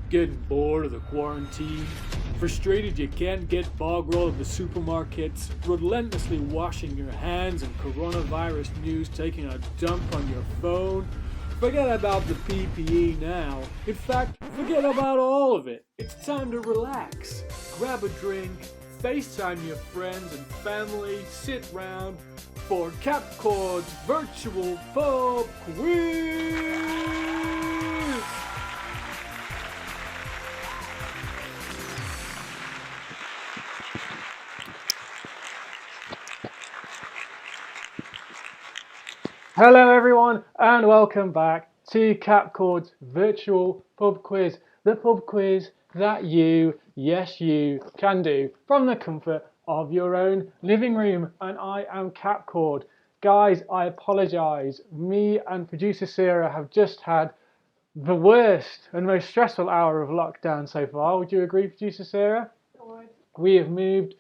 Getting bored of the quarantine? Frustrated you can't get bog roll at the supermarkets? Relentlessly washing your hands and coronavirus news taking a dump on your phone? Forget about the PPE now. In fact, forget about all of it. It's time to relax. Grab a drink, FaceTime your friends and family, sit round for CapCaud's virtual pub quiz! Hello everyone and welcome back to CapCaud's virtual pub quiz. The pub quiz that you, yes you, can do from the comfort of your own living room. And I am CapCaud. Guys, I apologise. Me and producer Sarah have just had the worst and most stressful hour of lockdown so far. Would you agree, producer Sarah? We have moved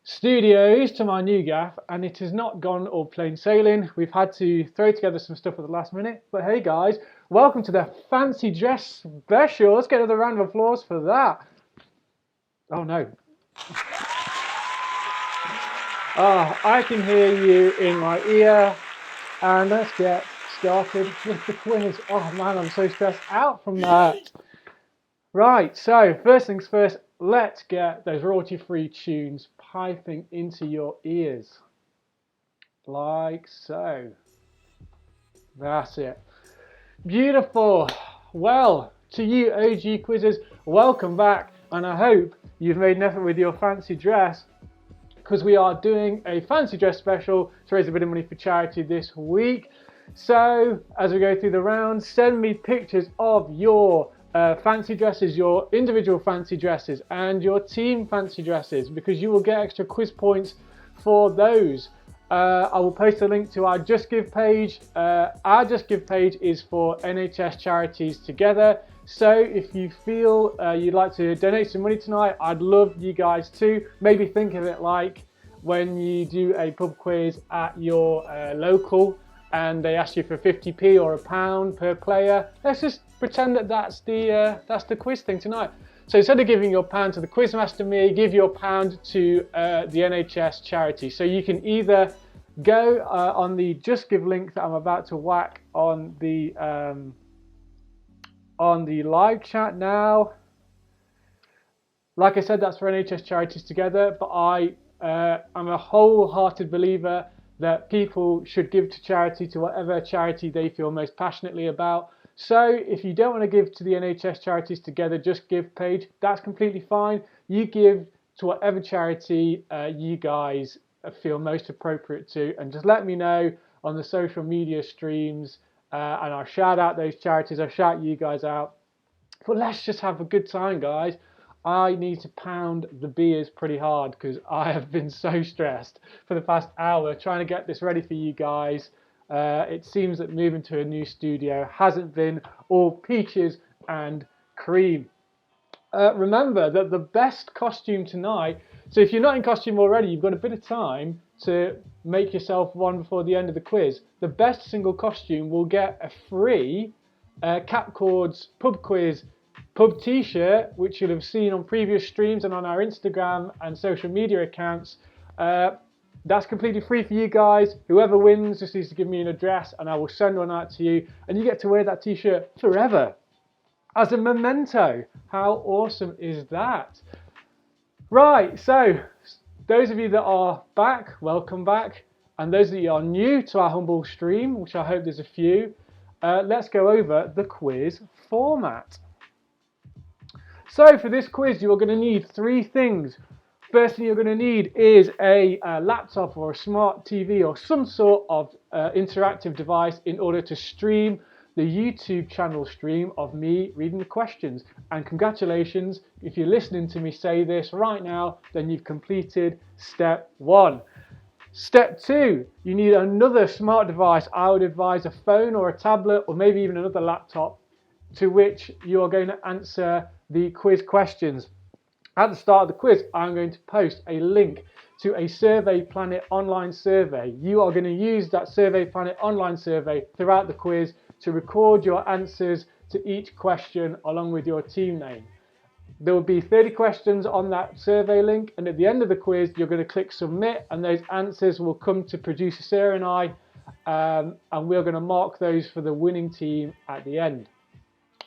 studios to my new gaff and it has not gone all plain sailing. We've had to throw together some stuff at the last minute, but hey guys, welcome to the fancy dress special. Let's get another round of applause for that. Oh no. I can hear you in my ear, and let's get started with the quiz. Oh man, I'm so stressed out from that. Right, so first things first, let's get those royalty-free tunes piping into your ears. Like so. That's it. Beautiful. Well, to you OG quizzers, welcome back. And I hope you've made an effort with your fancy dress, because we are doing a fancy dress special to raise a bit of money for charity this week. So, as we go through the round, send me pictures of your fancy dresses, your individual fancy dresses and your team fancy dresses, because you will get extra quiz points for those. I will post a link to our Just Give page. Our Just Give page is for NHS charities together. So if you feel you'd like to donate some money tonight, I'd love you guys to maybe think of it like when you do a pub quiz at your local and they ask you for 50p or £1 per player. Let's just pretend that that's the quiz thing tonight. So instead of giving your £1 to the Quizmaster me, give your £1 to the NHS charity. So you can either go on the Just Give link that I'm about to whack on the live chat now. Like I said, that's for NHS charities together, but I'm a wholehearted believer that people should give to charity, to whatever charity they feel most passionately about. So if you don't want to give to the NHS charities together, Just Give page, that's completely fine. You give to whatever charity you guys feel most appropriate to, and just let me know on the social media streams, and I'll shout out those charities, I'll shout you guys out. But let's just have a good time, guys. I need to pound the beers pretty hard because I have been so stressed for the past hour trying to get this ready for you guys. It seems that moving to a new studio hasn't been all peaches and cream. Remember that the best costume tonight, so if you're not in costume already, you've got a bit of time to make yourself one before the end of the quiz. The best single costume will get a free CapCaud's pub quiz pub t-shirt, which you'll have seen on previous streams and on our Instagram and social media accounts. That's completely free for you guys. Whoever wins just needs to give me an address and I will send one out to you, and you get to wear that t-shirt forever as a memento. How awesome is that? Right, so those of you that are back, welcome back, and those of you that are new to our humble stream, which I hope there's a few, let's go over the quiz format. So for this quiz, you're going to need three things. First thing you're going to need is a laptop or a smart TV or some sort of interactive device in order to stream the YouTube channel stream of me reading the questions. And congratulations, if you're listening to me say this right now, then you've completed step one. Step two, you need another smart device. I would advise a phone or a tablet or maybe even another laptop to which you are going to answer the quiz questions. At the start of the quiz, I'm going to post a link to a Survey Planet online survey. You are going to use that Survey Planet online survey throughout the quiz to record your answers to each question along with your team name. There will be 30 questions on that survey link, and at the end of the quiz, you're going to click submit, and those answers will come to producer Sarah and I, and we're going to mark those for the winning team at the end.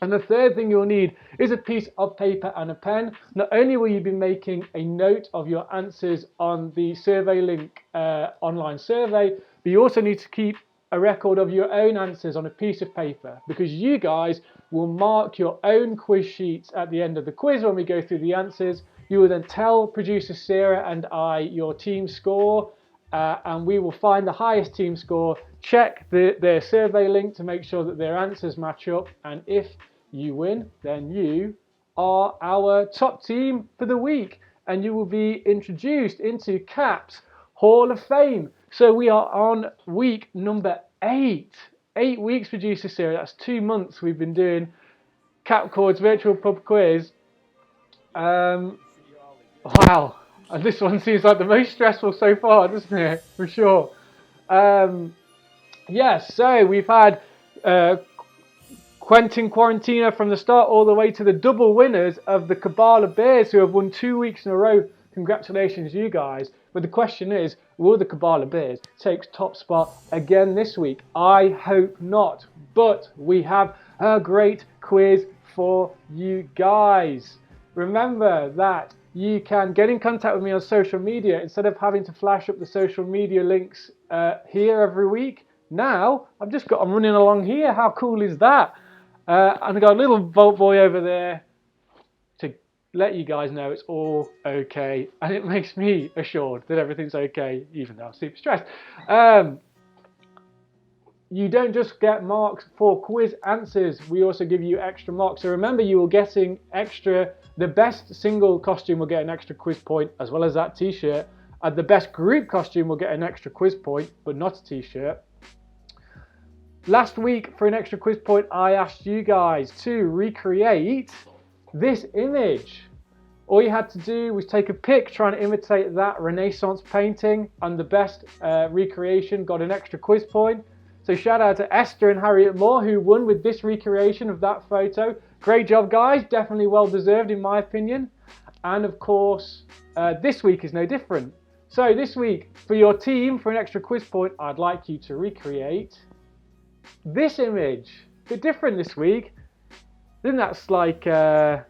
And the third thing you'll need is a piece of paper and a pen. Not only will you be making a note of your answers on the survey link online survey, but you also need to keep a record of your own answers on a piece of paper, because you guys will mark your own quiz sheets at the end of the quiz when we go through the answers. You will then tell producer Sarah and I your team score, and we will find the highest team score, check their survey link to make sure that their answers match up, and if you win, then you are our top team for the week, and you will be introduced into CAP's Hall of Fame. So we are on week number 8. 8 weeks, producer Sarah. That's 2 months we've been doing CapCaud's virtual pub quiz. Wow. And this one seems like the most stressful so far, doesn't it? For sure. Yes, so we've had Quentin Quarantina from the start all the way to the double winners of the Kabbalah Bears, who have won 2 weeks in a row. Congratulations, you guys. But the question is, will the Kabbalah Bears take top spot again this week? I hope not. But we have a great quiz for you guys. Remember that you can get in contact with me on social media instead of having to flash up the social media links here every week. Now, I'm running along here. How cool is that? And I've got a little Volt Boy over there to let you guys know it's all okay. And it makes me assured that everything's okay, even though I'm super stressed. You don't just get marks for quiz answers. We also give you extra marks. So remember, you are getting extra. The best single costume will get an extra quiz point, as well as that t-shirt. And the best group costume will get an extra quiz point, but not a t-shirt. Last week, for an extra quiz point, I asked you guys to recreate this image. All you had to do was take a pic trying to imitate that Renaissance painting, and the best recreation got an extra quiz point. So shout out to Esther and Harriet Moore, who won with this recreation of that photo. Great job, guys. Definitely well deserved, in my opinion. And of course, this week is no different. So this week, for your team, for an extra quiz point, I'd like you to recreate this image. A bit different this week. Isn't that like, I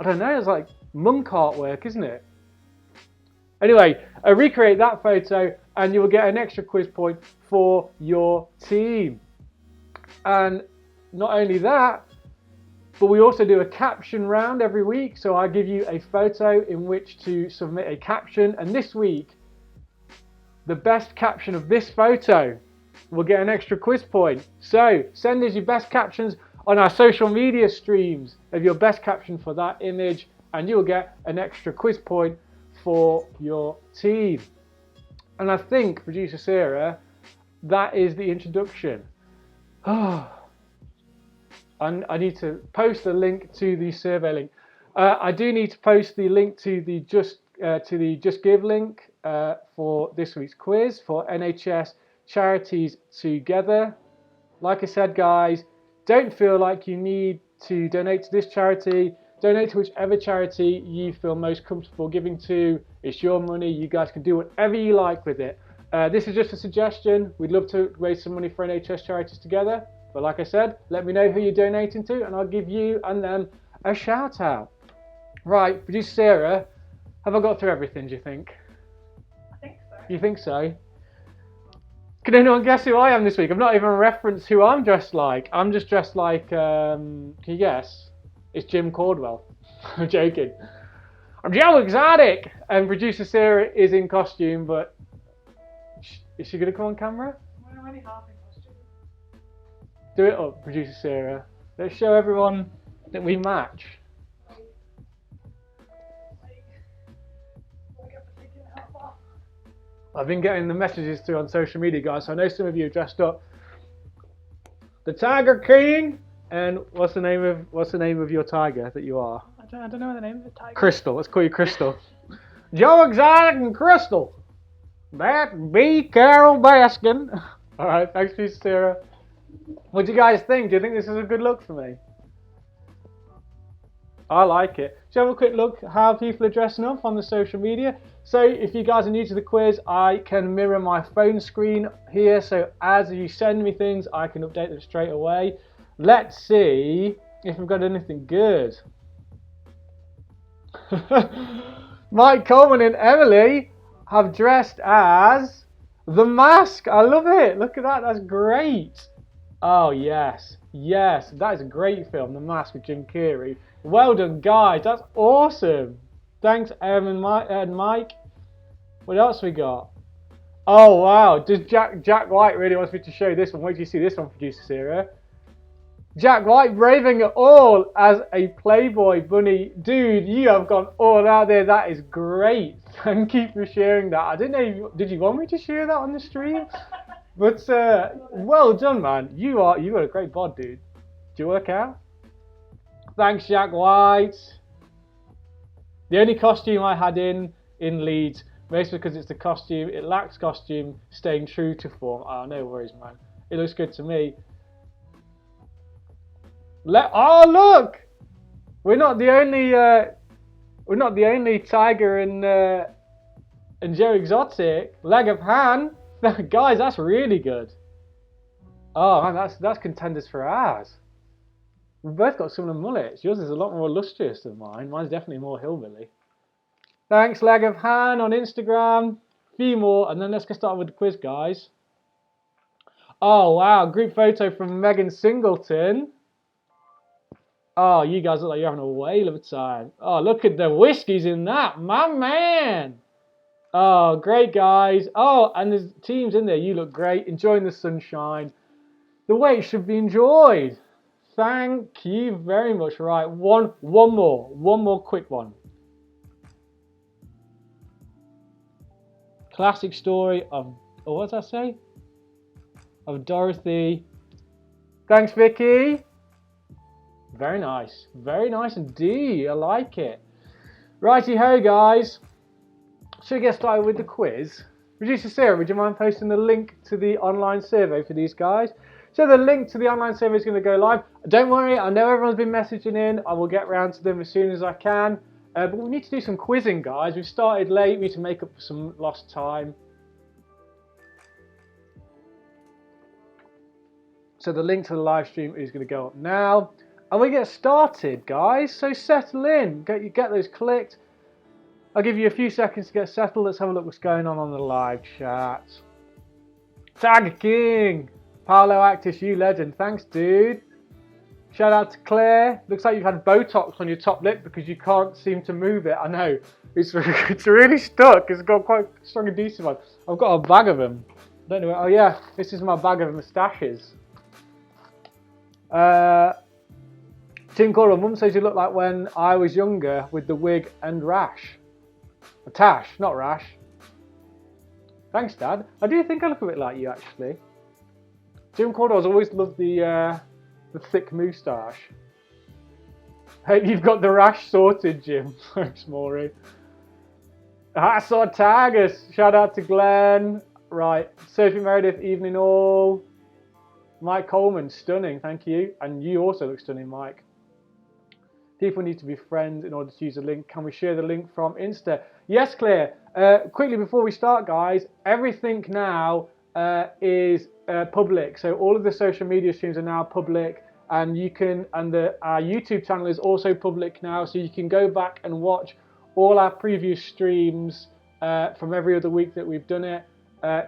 don't know, it's like monk artwork, isn't it? Anyway, recreate that photo and you will get an extra quiz point for your team. And not only that, but we also do a caption round every week. So I give you a photo in which to submit a caption. And this week, the best caption of this photo will get an extra quiz point. So send us your best captions on our social media streams of your best caption for that image, and you'll get an extra quiz point for your team. And I think, producer Sarah, that is the introduction. I need to post a link to the survey link. I do need to post the link to the Just Give link for this week's quiz for NHS Charities Together. Like I said, guys, don't feel like you need to donate to this charity. Donate to whichever charity you feel most comfortable giving to. It's your money. You guys can do whatever you like with it. This is just a suggestion. We'd love to raise some money for NHS Charities Together. But like I said, let me know who you're donating to and I'll give you and them a shout out. Right, producer Sarah, have I got through everything, do you think? I think so. You think so? Can anyone guess who I am this week? I've not even referenced who I'm dressed like. I'm just dressed like, can you guess? It's Jim Caldwell. I'm joking. I'm Joe Exotic! And producer Sarah is in costume, but is she going to come on camera? We're already half in costume. Do it up, producer Sarah. Let's show everyone that we match. I've been getting the messages through on social media, guys, so I know some of you are dressed up. The Tiger King, and what's the name of your tiger that you are? I don't know the name of the tiger. Crystal. Let's call you Crystal. Joe Exotic and Crystal. That be Carol Baskin. All right, thanks, Sarah. What do you guys think? Do you think this is a good look for me? I like it. So have a quick look how people are dressing up on the social media. So if you guys are new to the quiz, I can mirror my phone screen here. So as you send me things, I can update them straight away. Let's see if we've got anything good. Mike Coleman and Emily have dressed as The Mask. I love it. Look at that. That's great. Oh, yes. Yes, that is a great film, The Mask with Jim Carrey. Well done, guys. That's awesome. Thanks, Em and Mike. What else we got? Oh, wow. Does Jack White really wants me to show this one? Wait till you see this one, producer Sarah. Jack White braving it all as a Playboy bunny. Dude, you have gone all out there. That is great. Thank you for sharing that. I didn't know, did you want me to share that on the stream? But well done, man. You got a great bod, dude. Do you work out? Thanks, Jack White. The only costume I had in Leeds, mostly because it's the costume, it lacks costume, staying true to form. Oh, no worries, man. It looks good to me. Oh, look! We're not the only Tiger and Joe Exotic. Leg of Han. Guys, that's really good. Oh man, that's contenders for ours. We've both got similar mullets. Yours is a lot more lustrous than mine. Mine's definitely more hillbilly. Thanks, Leg of Han on Instagram. Few more, and then let's get started with the quiz, guys. Oh wow, group photo from Megan Singleton. Oh, you guys look like you're having a whale of a time. Oh, look at the whiskies in that, my man. Oh, great, guys. Oh, and there's teams in there. You look great. Enjoying the sunshine. The way it should be enjoyed. Thank you very much. Right, one more quick one. Classic story of, oh, what did I say? Of Dorothy. Thanks, Vicky. Very nice indeed. I like it. Righty ho, guys. Should we get started with the quiz? Producer Sarah, would you mind posting the link to the online survey for these guys? So the link to the online survey is going to go live. Don't worry, I know everyone's been messaging in. I will get around to them as soon as I can. But we need to do some quizzing, guys. We've started late. We need to make up for some lost time. So the link to the live stream is going to go up now. And we get started, guys. So settle in. Get those clicked. I'll give you a few seconds to get settled. Let's have a look what's going on the live chat. Tag King. Paolo Actis, you legend. Thanks, dude. Shout out to Claire. Looks like you've had Botox on your top lip because you can't seem to move it. I know. It's really stuck. It's got quite strong adhesive on. I've got a bag of them. Don't know. Oh, yeah. This is my bag of moustaches. Tim Coral, Mum says you look like when I was younger with the wig and rash. Tash, not rash. Thanks, Dad. I do think I look a bit like you, actually. Jim Cordell's always loved the thick moustache. Hope you've got the rash sorted, Jim. Thanks, Maury. I saw Tagus. Shout out to Glenn. Right. Sophie Meredith, evening all. Mike Coleman, stunning. Thank you. And you also look stunning, Mike. People need to be friends in order to use the link. Can we share the link from Insta? Yes, Claire. Quickly before we start, guys, everything now is public. So all of the social media streams are now public, and you can, and our YouTube channel is also public now. So you can go back and watch all our previous streams from every other week that we've done it.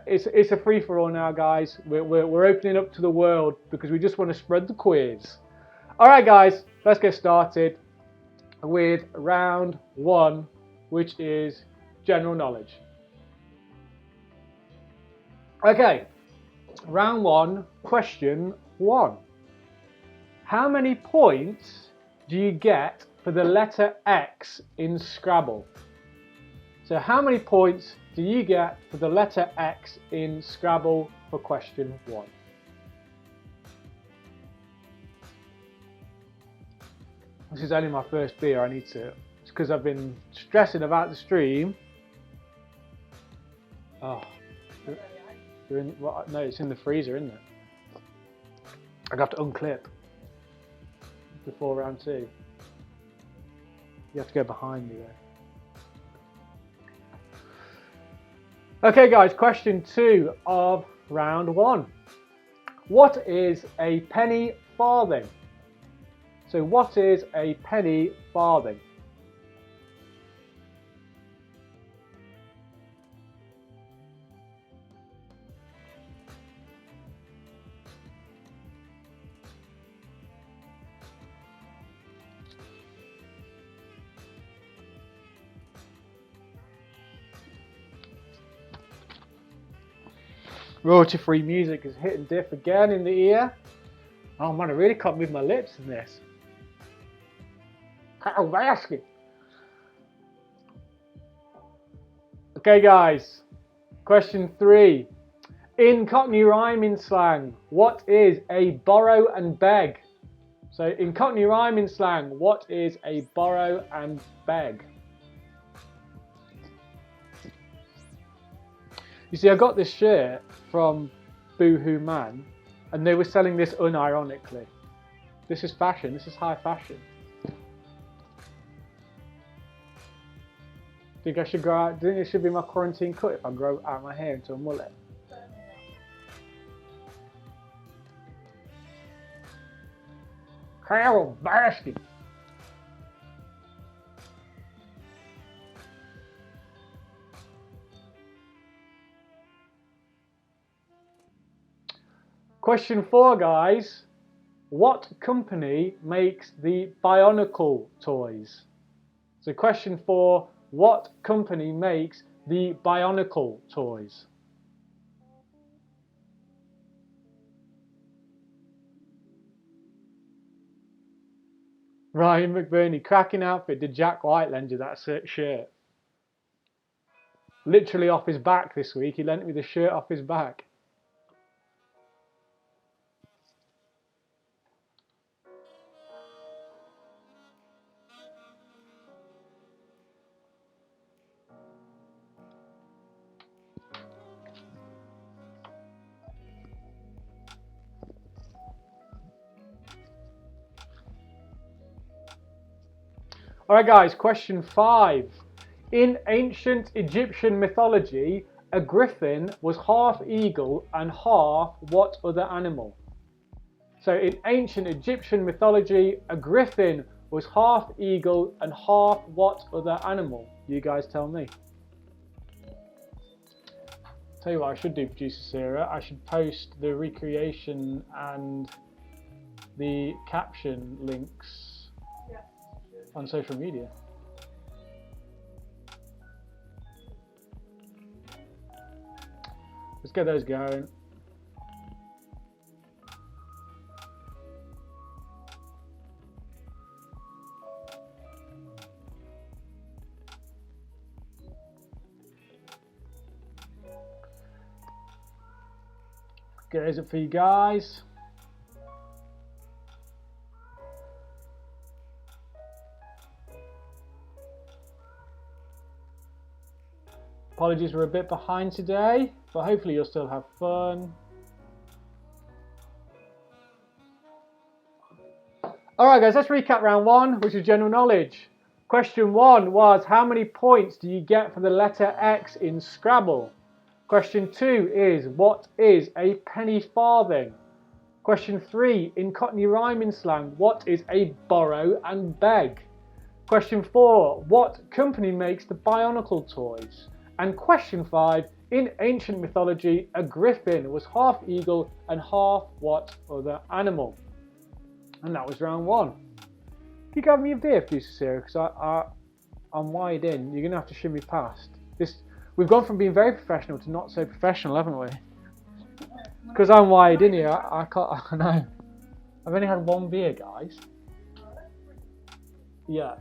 It's a free for all now, guys. We're opening up to the world because we just want to spread the quiz. All right, guys, let's get started with round one, which is general knowledge. Okay, round one, question one. How many points do you get for the letter X in Scrabble? So how many points do you get for the letter X in Scrabble for question one? This is only my first beer. I need to. It's because I've been stressing about the stream. Oh, they're in, well, no, it's in the freezer, isn't it? I have to unclip before round two. You have to go behind me there. Okay guys, question 2 of round 1. What is a penny farthing? So what is a penny farthing? Royalty-free music is hitting diff again in the ear. Oh man, I really can't move my lips in this. Okay guys, question 3. In Cockney rhyming slang, what is a borrow and beg? So in Cockney rhyming slang, what is a borrow and beg? You see, I got this shirt from Boohoo Man, and they were selling this unironically. This is fashion, this is high fashion. Think I should grow out, do you think it should be my quarantine cut if I grow out my hair into a mullet? Carol Baskin. Question 4 guys. What company makes the Bionicle toys? So question 4, what company makes the Bionicle toys? Ryan McBurney, cracking outfit. Did Jack White lend you that shirt? Literally off his back this week. He lent me the shirt off his back. Alright guys, question 5. In ancient Egyptian mythology, a griffin was half eagle and half what other animal? So in ancient Egyptian mythology, a griffin was half eagle and half what other animal? You guys tell me. Tell you what I should do, producer Sarah, I should post the recreation and the caption links on social media. Let's get those going. Get those up for you guys. Apologies, we're a bit behind today, but hopefully you'll still have fun. Alright guys, let's recap round 1, which is general knowledge. Question 1 was, how many points do you get for the letter X in Scrabble? Question 2 is, what is a penny farthing? Question 3, in Cockney rhyming slang, what is a borrow and beg? Question 4, what company makes the Bionicle toys? And question 5, in ancient mythology, a griffin was half eagle and half what other animal? And that was round 1. Can you grab me a beer, producer Sarah? Because I'm wide in. You're going to have to shimmy past. We've gone from being very professional to not so professional, haven't we? Because I'm wide in here, I can't, I know. I've only had 1 beer, guys. Yeah.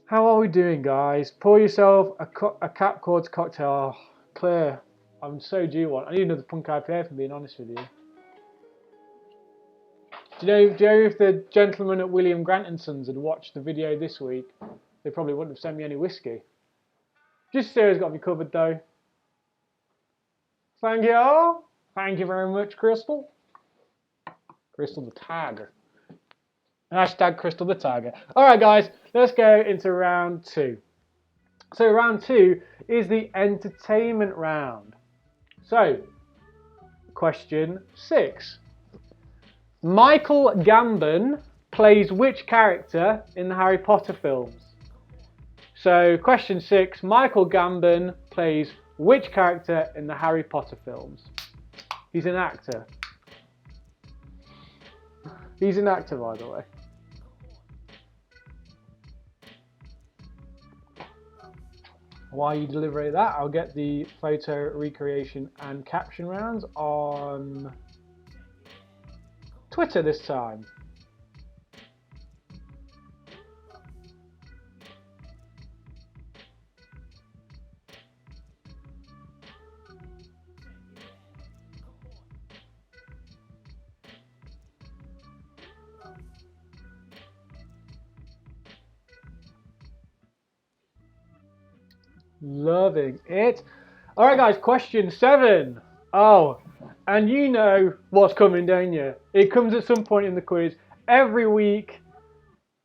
How are we doing, guys? Pour yourself a CapCaud's cocktail. Oh, Claire, I'm so due one. I need another punk IPA, if I'm being honest with you. Do you know if the gentleman at William Grant and Sons had watched the video this week, they probably wouldn't have sent me any whiskey. Just Sarah's got me covered though. Thank you. Thank you very much, Crystal. Crystal the Tagger. Hashtag Crystal the Tagger. All right, guys, let's go into round 2. So round 2 is the entertainment round. So, question 6. Michael Gambon plays which character in the Harry Potter films? So, question 6. Michael Gambon plays which character in the Harry Potter films? He's an actor. He's an actor, by the way. While you deliberate that, I'll get the photo recreation and caption rounds on Twitter this time. Loving it. All right, guys, question 7. Oh, and you know what's coming, don't you? It comes at some point in the quiz. Every week,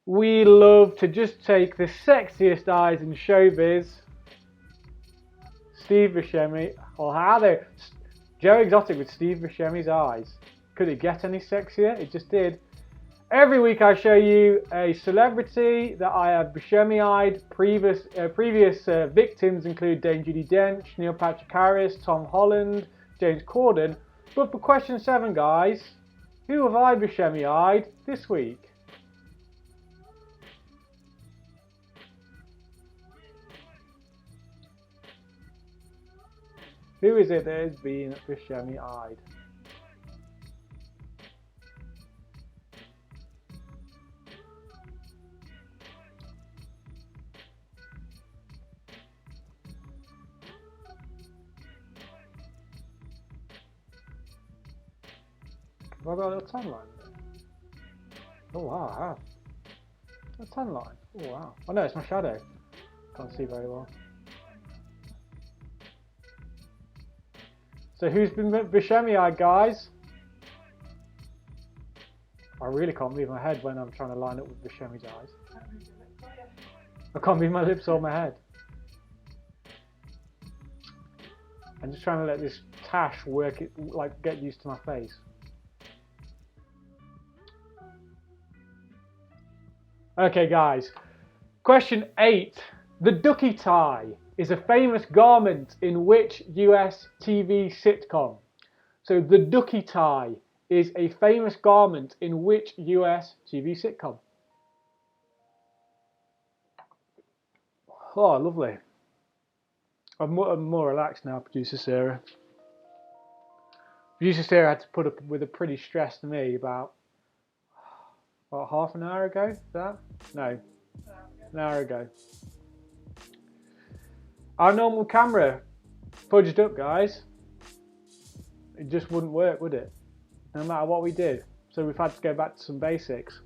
we love to just take the sexiest eyes in showbiz. Steve Buscemi. Oh, how there? Joe Exotic with Steve Buscemi's eyes. Could it get any sexier? It just did. Every week I show you a celebrity that I have Buscemi-eyed. Previous victims include Dame Judi Dench, Neil Patrick Harris, Tom Holland, James Corden. But for question 7, guys, who have I Buscemi-eyed this week? Who is it that has been Buscemi-eyed? Have I got a little tan line there? Oh wow, I have. A tan line. Oh wow. Oh no, it's my shadow. Can't see very well. So who's been Buscemi-eyed, guys? I really can't move my head when I'm trying to line up with Buscemi's eyes. I can't move my lips or my head. I'm just trying to let this tash work it, like get used to my face. Okay, guys. Question 8. The ducky tie is a famous garment in which US TV sitcom? So the ducky tie is a famous garment in which US TV sitcom? Oh, lovely. I'm more relaxed now, Producer Sarah. Producer Sarah had to put up with a pretty stressed me about half an hour ago? Is that? No, an hour ago. Our normal camera fudged up, guys. It just wouldn't work, would it? No matter what we did. So we've had to go back to some basics.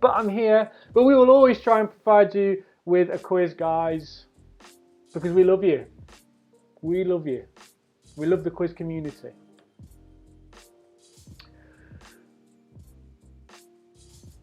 But I'm here. But we will always try and provide you with a quiz, guys. Because we love you. We love you. We love the quiz community.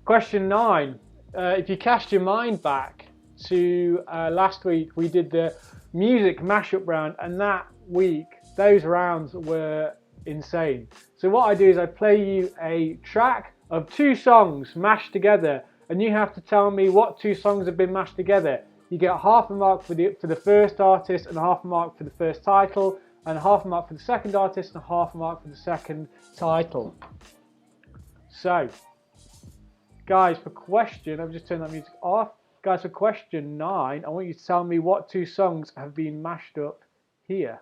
Question 9. If you cast your mind back to last week, we did the music mashup round, and that week those rounds were insane. So what I do is I play you a track of 2 songs mashed together, and you have to tell me what 2 songs have been mashed together. You get half a mark for the first artist, and half a mark for the first title, and half a mark for the second artist, and half a mark for the second title. So, guys, for question, I've just turned that music off. Guys, for question 9, I want you to tell me what 2 songs have been mashed up here.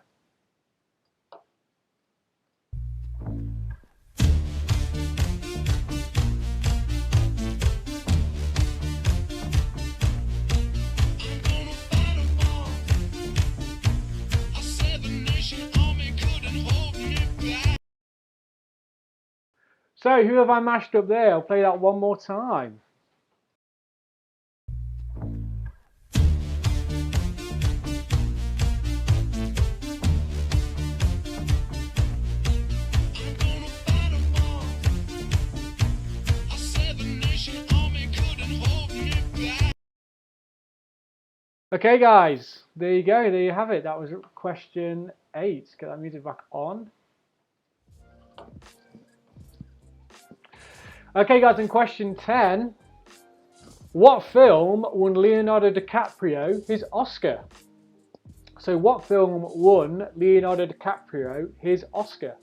So, who have I mashed up there? I'll play that one more time. Okay, guys, there you go. There you have it. That was question 8. Get that music back on. Okay, guys, in question 10, what film won Leonardo DiCaprio his Oscar? So, what film won Leonardo DiCaprio his Oscar?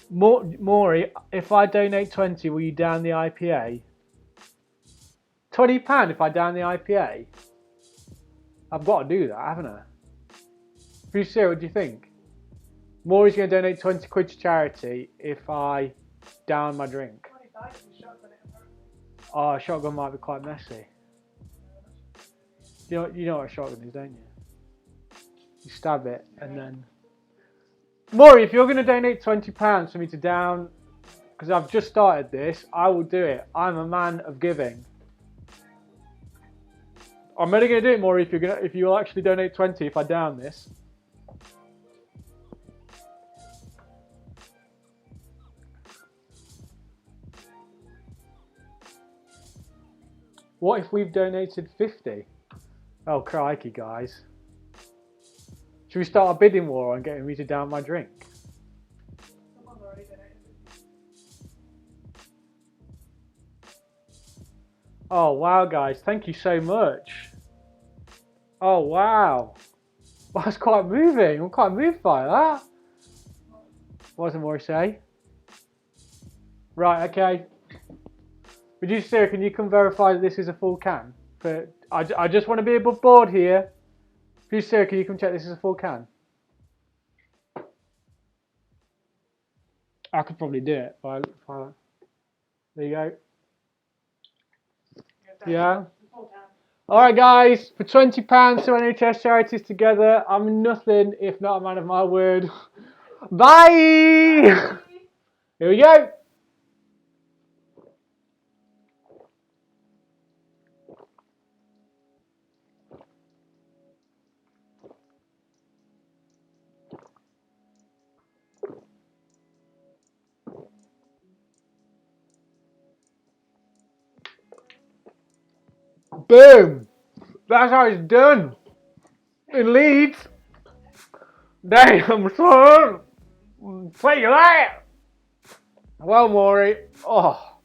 Maury, if I donate 20, will you down the IPA? £20 if I down the IPA? I've got to do that, haven't I? Bruce, what do you think? Maury's going to donate 20 quid to charity if I down my drink. Oh, a shotgun might be quite messy. You know what a shotgun is, don't you? You stab it and then... Maury, if you're going to donate £20 for me to down, because I've just started this, I will do it. I'm a man of giving. I'm only going to do it, Maury, if you'll actually donate 20 if I down this. What if we've donated 50? Oh, crikey, guys. Should we start a bidding war on getting me to down my drink? Someone's already donated. Oh, wow, guys. Thank you so much. Oh, wow. Well, that's quite moving. I'm quite moved by that. What does Maury say? Right, okay. Producer Sarah, can you come verify that this is a full can? I just want to be above board here. Producer Sarah, can you come check this is a full can? I could probably do it. There you go. Yeah. Alright, guys, for £20 to NHS charities together, I'm nothing if not a man of my word. Bye! Here we go. Boom! That's how it's done. In Leeds. Damn, son. Say that. Well, Maury. Oh.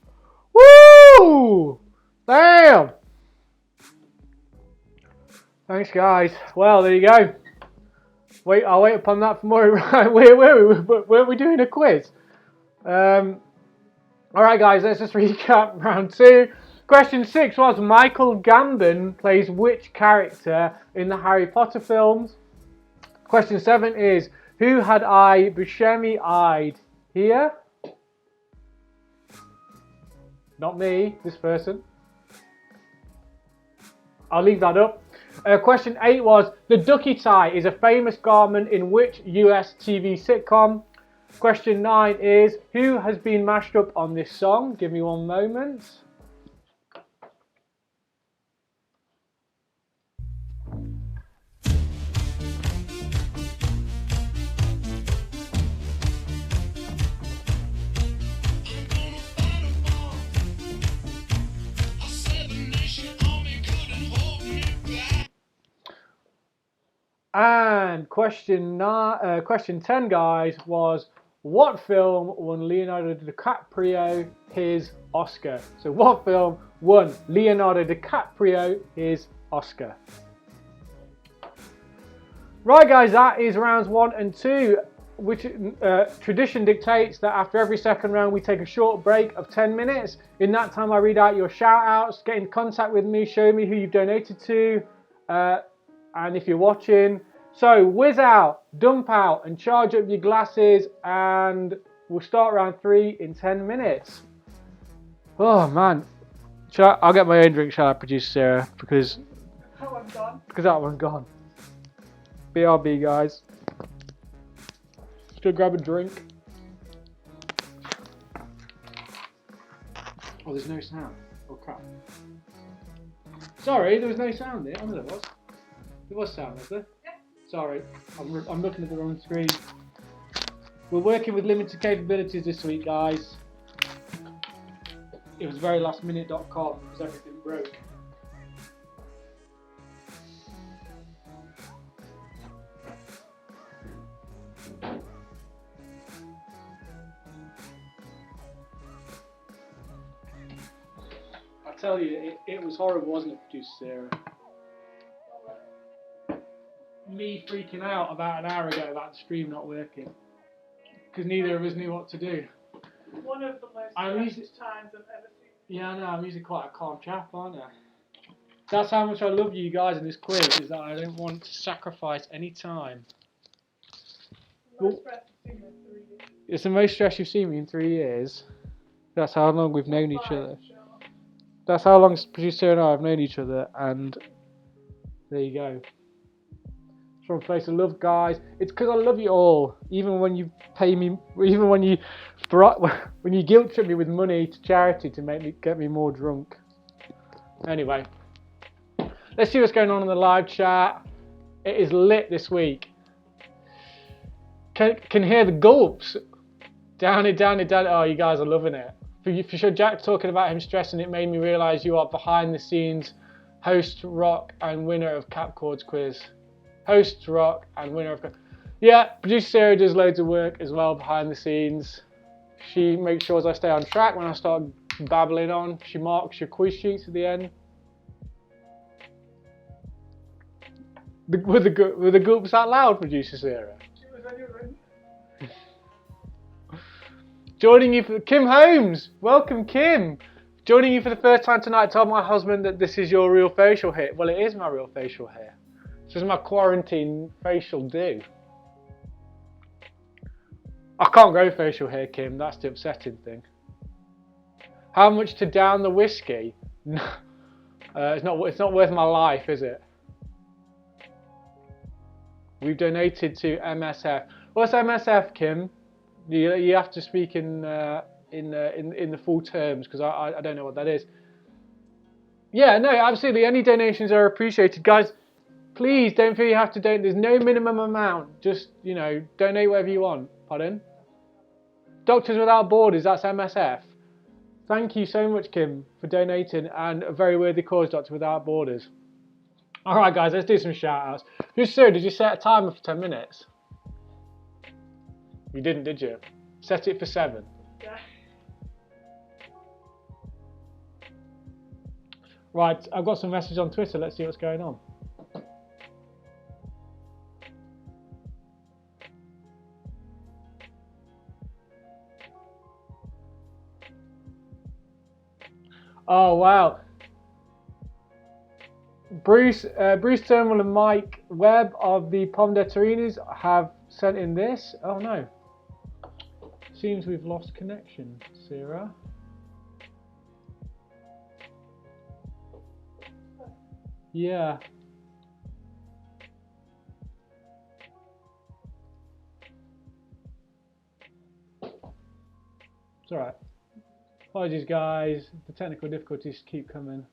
Woo! Damn. Thanks, guys. Well, there you go. Wait, I'll wait upon that for Maury. Right, weren't we doing a quiz? Alright, guys, let's just recap round 2. Question 6 was Michael Gambon plays which character in the Harry Potter films? Question 7 is who had I Buscemi-eyed here? Not me, this person. I'll leave that up. Question 8 was the ducky tie is a famous garment in which US TV sitcom? Question 9 is who has been mashed up on this song? Give me one moment. And question 10, guys, was what film won Leonardo DiCaprio his Oscar? So what film won Leonardo DiCaprio his Oscar? Right, guys, that is rounds 1 and 2, which tradition dictates that after every second round we take a short break of 10 minutes. In that time I read out your shout outs, get in contact with me, show me who you've donated to, and if you're watching. So whiz out, dump out and charge up your glasses, and we'll start round 3 in 10 minutes. Oh man, I'll get my own drink, shall I, Producer Sarah, because That one's gone. that one's gone. BRB, guys. Still grab a drink. Oh, there's no sound. Oh crap. Sorry, there was no sound there. I know there was. There was sound, was there? Yeah. Sorry, I'm looking at the wrong screen. We're working with limited capabilities this week, guys. It was verylastminute.com because everything broke. I tell you, it was horrible, wasn't it, producer Sarah? Me freaking out about an hour ago about the stream not working because neither of us knew what to do. One of the most stressed times I've ever seen. Yeah, I know, I'm usually quite a calm chap, aren't I? That's how much I love you guys in this quiz, is that I don't want to sacrifice any time. The most stress I've seen in 3 years. It's the most stress you've seen me in 3 years. That's how long we've known each other. Sure. That's how long producer and I have known each other, and there you go. It's from a place of love, guys. It's because I love you all, even when you pay me, even when you guilt trip me with money to charity to get me more drunk. Anyway, let's see what's going on in the live chat. It is lit this week. Can hear the gulps. Down it. Oh, you guys are loving it. For sure, Jack talking about him stressing, it made me realise you are behind the scenes host, rock, and winner of CapCaud's quiz. Host, rock, and winner of... Yeah, producer Sarah does loads of work as well behind the scenes. She makes sure I stay on track when I start babbling on. She marks your quiz sheets at the end. Were the gulps that loud, producer Sarah? She was in your room. Joining you for Kim Holmes. Welcome, Kim. Joining you for the first time tonight. Tell my husband that this is your real facial hair. Well, it is my real facial hair. This is my quarantine facial do. I can't grow facial hair, Kim. That's the upsetting thing. How much to down the whiskey? It's not worth my life, is it? We've donated to MSF. What's MSF, Kim? You have to speak in the full terms because I don't know what that is. Yeah, no, absolutely. Any donations are appreciated, guys. Please don't feel you have to donate. There's no minimum amount. Just donate whatever you want. Pardon? Doctors Without Borders. That's MSF. Thank you so much, Kim, for donating, and a very worthy cause, Doctors Without Borders. All right, guys, let's do some shout-outs. Just so, did you set a timer for 10 minutes? You didn't, did you? Set it for 7. Yeah. Right, I've got some message on Twitter. Let's see what's going on. Oh, wow. Bruce Turnbull and Mike Webb of the Pomme de Terrines have sent in this. Oh, no. Seems we've lost connection, Sarah. Yeah. It's alright. Apologies, guys. The technical difficulties keep coming.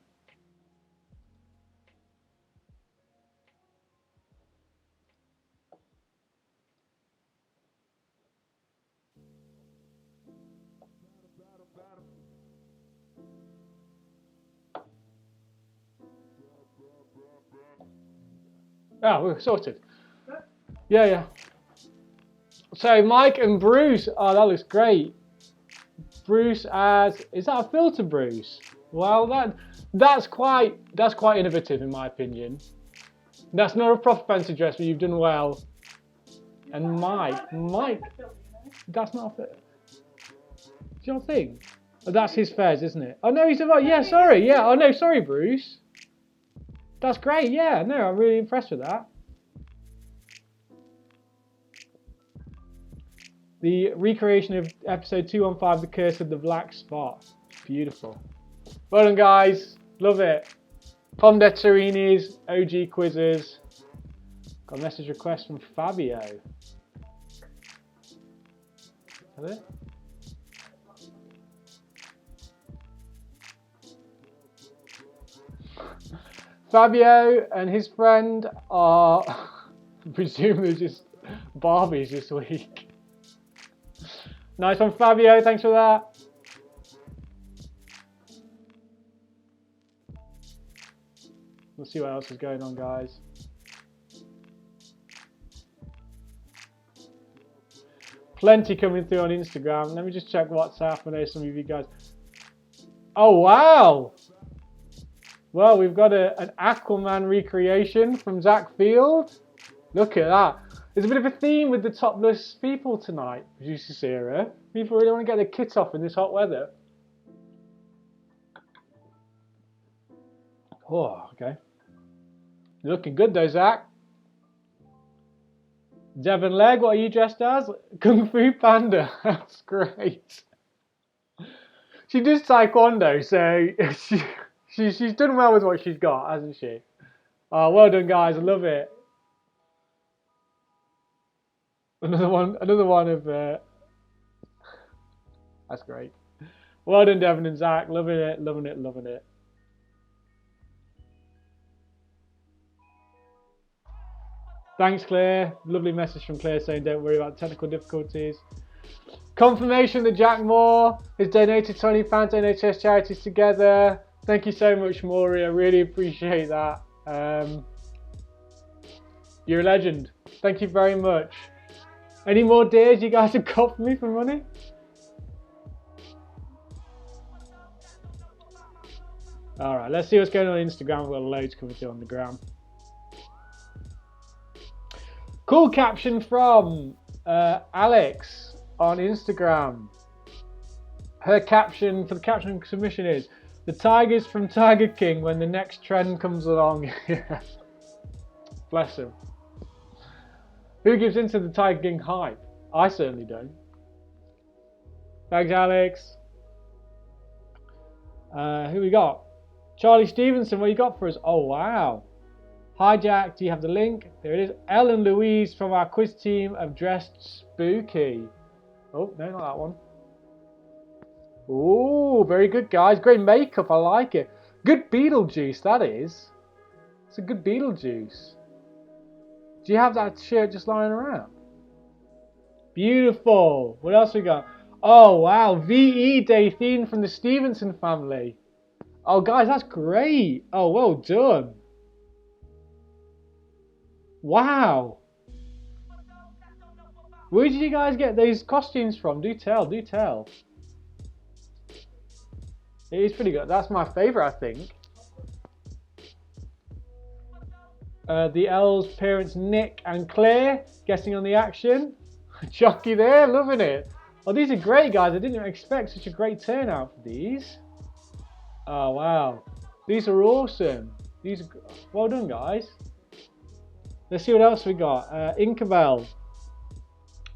Oh, we're sorted. Yeah. So Mike and Bruce. Oh, that looks great. Bruce is that a filter, Bruce? Well, that's quite innovative in my opinion. That's not a proper fancy dress, but you've done well. And Mike, that's not a fit. Do you not think? Oh, that's his fez, isn't it? Oh no, he's about. Yeah, sorry. Yeah. Oh no, sorry, Bruce. That's great, yeah, no, I'm really impressed with that. The recreation of episode 215, The Curse of the Black Spot. Beautiful. Well done, guys. Love it. Pomme de Terrines, OG quizzes. Got a message request from Fabio. Have it? Fabio and his friend are Presumably just Barbies this week. Nice one, Fabio. Thanks for that. We'll see what else is going on, guys. Plenty coming through on Instagram. Let me just check WhatsApp. I know some of you guys. Oh, wow. Well, we've got an Aquaman recreation from Zach Field. Look at that. There's a bit of a theme with the topless people tonight, producer Sarah. People really want to get their kits off in this hot weather. Oh, okay. You're looking good though, Zach. Devon Leg, what are you dressed as? Kung Fu Panda. That's great. She does taekwondo, so she's done well with what she's got, hasn't she? Oh, well done, guys. I love it. Another one of. That's great. Well done, Devon and Zach. Loving it, loving it, loving it. Thanks, Claire. Lovely message from Claire saying don't worry about technical difficulties. Confirmation that Jack Moore has donated £20 to NHS charities together. Thank you so much, Maury. I really appreciate that. You're a legend. Thank you very much. Any more days you guys have got for me for money? Alright, let's see what's going on Instagram. We've got loads coming through on the gram. Cool caption from Alex on Instagram. Her caption for the caption submission is, "The Tigers from Tiger King when the next trend comes along." Bless him. Who gives into the Tiger King hype? I certainly don't. Thanks, Alex. Who we got? Charlie Stevenson, what you got for us? Oh, wow. Hi, Jack. Do you have the link? There it is. Ellen Louise from our quiz team have dressed spooky. Oh, no, not that one. Oh, very good, guys. Great makeup. I like it. Good Beetlejuice, that is. It's a good Beetlejuice. Do you have that shirt just lying around? Beautiful. What else we got? Oh, wow. VE Dathin from the Stevenson family. Oh, guys, that's great. Oh, well done. Wow. Where did you guys get those costumes from? Do tell, do tell. It is pretty good. That's my favourite, I think. The L's parents, Nick and Claire, guessing on the action. Jockey there, loving it. Oh, these are great, guys. I didn't expect such a great turnout for these. Oh, wow. These are awesome. These are, well done, guys. Let's see what else we got. Inkabel.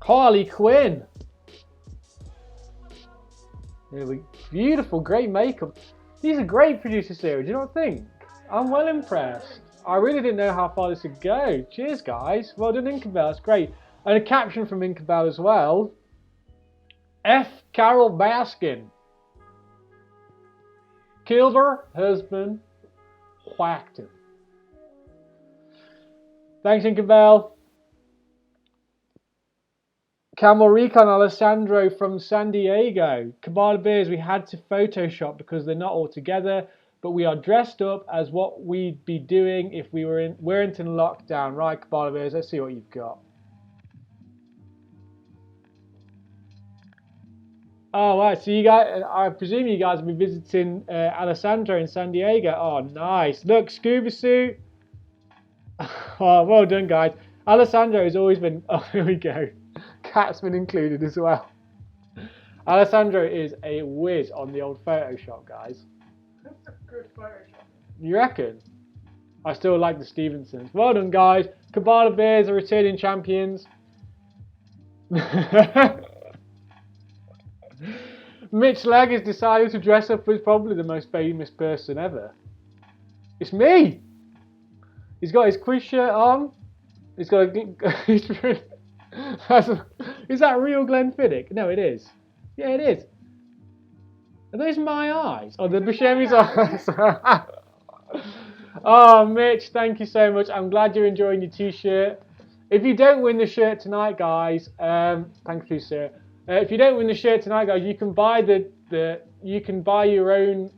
Harley Quinn. Beautiful, great makeup. These are great, producer series. Do you not think? I'm well impressed. I really didn't know how far this would go. Cheers, guys. Well done, Inkabel. That's great. And a caption from Inkabel as well. F. Carol Baskin. Killed her husband. Whacked him. Thanks, Inkabel. Camel Recon Alessandro from San Diego. Cabana Bears, we had to Photoshop because they're not all together, but we are dressed up as what we'd be doing if we weren't in lockdown. Right, Cabana Bears, let's see what you've got. Oh, right, so you guys, I presume you guys will be visiting Alessandro in San Diego. Oh, nice. Look, scuba suit. Oh, well done, guys. Alessandro has always been, oh, here we go. Cat's been included as well. Alessandro is a whiz on the old Photoshop, guys. That's a good Photoshop. You reckon? I still like the Stevensons. Well done, guys. Cabana Bears are returning champions. Mitch Legg has decided to dress up as probably the most famous person ever. It's me! He's got his quiz shirt on. He's got a... Is that real Glenn Fiddick? No, it is. Yeah, it is. Are those my eyes? Oh, the Buscemi's eyes. Oh, Mitch, thank you so much. I'm glad you're enjoying your t-shirt. If you don't win the shirt tonight, guys, thank you, sir. If you don't win the shirt tonight, guys, you can buy you can buy your own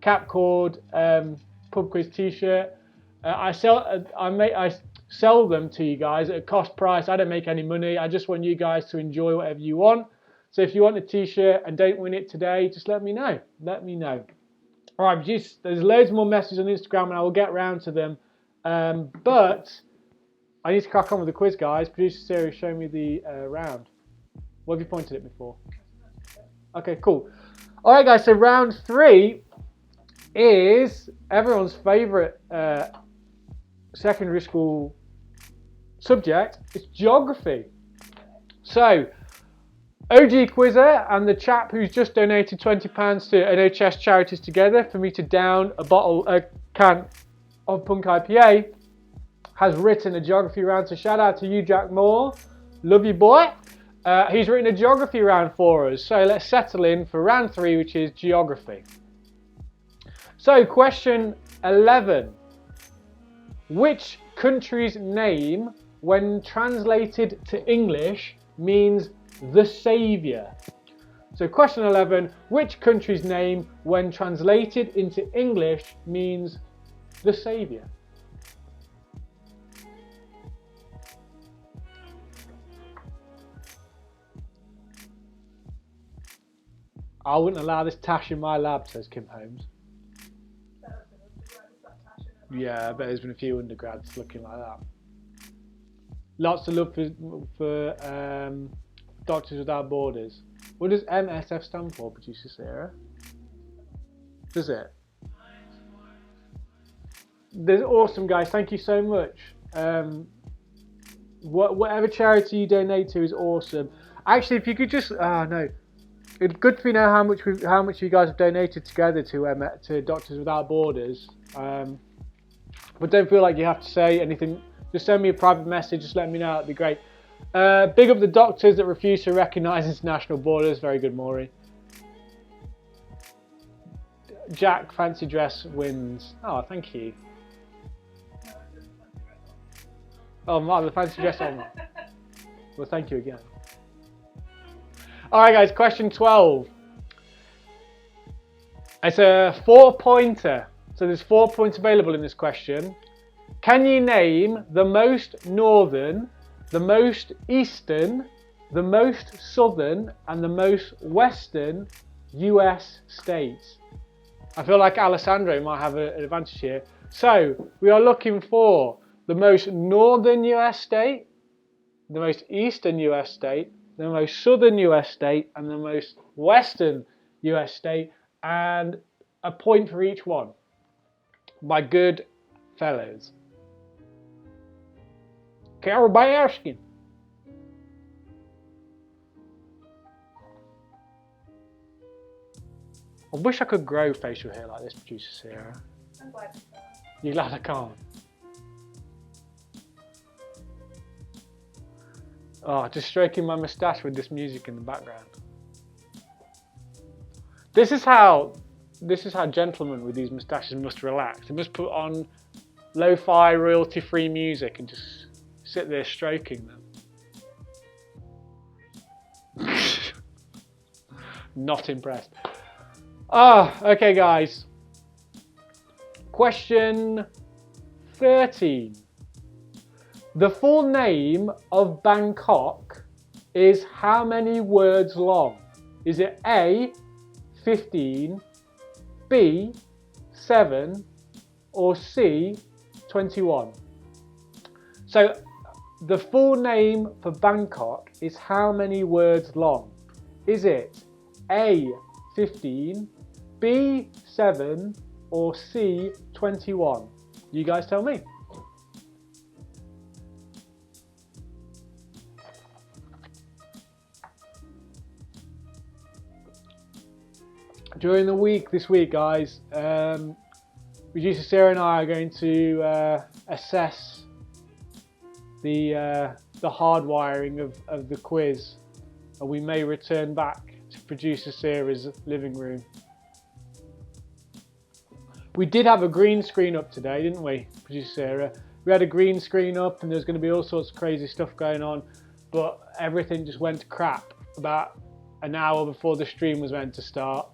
CapCaud pub quiz T-shirt. I sell them to you guys at a cost price. I don't make any money. I just want you guys to enjoy whatever you want. So if you want a T-shirt and don't win it today, just let me know. Let me know. All right, there's loads more messages on Instagram, and I will get around to them. But I need to crack on with the quiz, guys. Producer Sarah, show me the round. What have you pointed at me for? Okay, cool. All right, guys. So round 3 is everyone's favourite secondary school subject. It's geography. So OG Quizzer and the chap who's just donated £20 to NHS Charities Together for me to down a can of Punk IPA has written a geography round. So shout out to you, Jack Moore. Love you, boy. He's written a geography round for us. So let's settle in for round 3, which is geography. So question 11. Which country's name, when translated to English, means the saviour? So question 11, which country's name, when translated into English, means the saviour? I wouldn't allow this tash in my lab, says Kim Holmes. Yeah, I bet there's been a few undergrads looking like that. Lots of love for Doctors Without Borders. What does MSF stand for, Producer Sarah? Does it? There's awesome, guys. Thank you so much. Whatever charity you donate to is awesome. Actually, if you could just, no, it's good to know how much you guys have donated together to Doctors Without Borders. But don't feel like you have to say anything. Just send me a private message. Just let me know. That'd be great. Big up the doctors that refuse to recognise international borders. Very good, Maury. Jack, fancy dress wins. Oh, thank you. Oh, Mark, the fancy dress on. Well, thank you again. All right, guys. Question 12. It's a 4-pointer. So there's 4 points available in this question. Can you name the most northern, the most eastern, the most southern, and the most western US states? I feel like Alessandro might have an advantage here. So we are looking for the most northern US state, the most eastern US state, the most southern US state, and the most western US state, and a point for each one. My good fellows. Okay, everybody asking. I wish I could grow facial hair like this, Producer Sarah. I'm glad you can't. You're glad I can't? Oh, just stroking my moustache with this music in the background. This is how gentlemen with these moustaches must relax. They must put on lo-fi, royalty-free music and just sit there stroking them. Not impressed. Okay, guys. Question 13. The full name of Bangkok is how many words long? Is it A, 15, B, 7, or C, 21? So the full name for Bangkok is how many words long? Is it A, 15, B, 7, or C, 21? You guys tell me. During the week, this week, guys, producer Sarah and I are going to assess the hardwiring of the quiz, and we may return back to producer Sarah's living room. We did have a green screen up today, didn't we, producer Sarah? We had a green screen up and there's going to be all sorts of crazy stuff going on, but everything just went to crap about an hour before the stream was meant to start,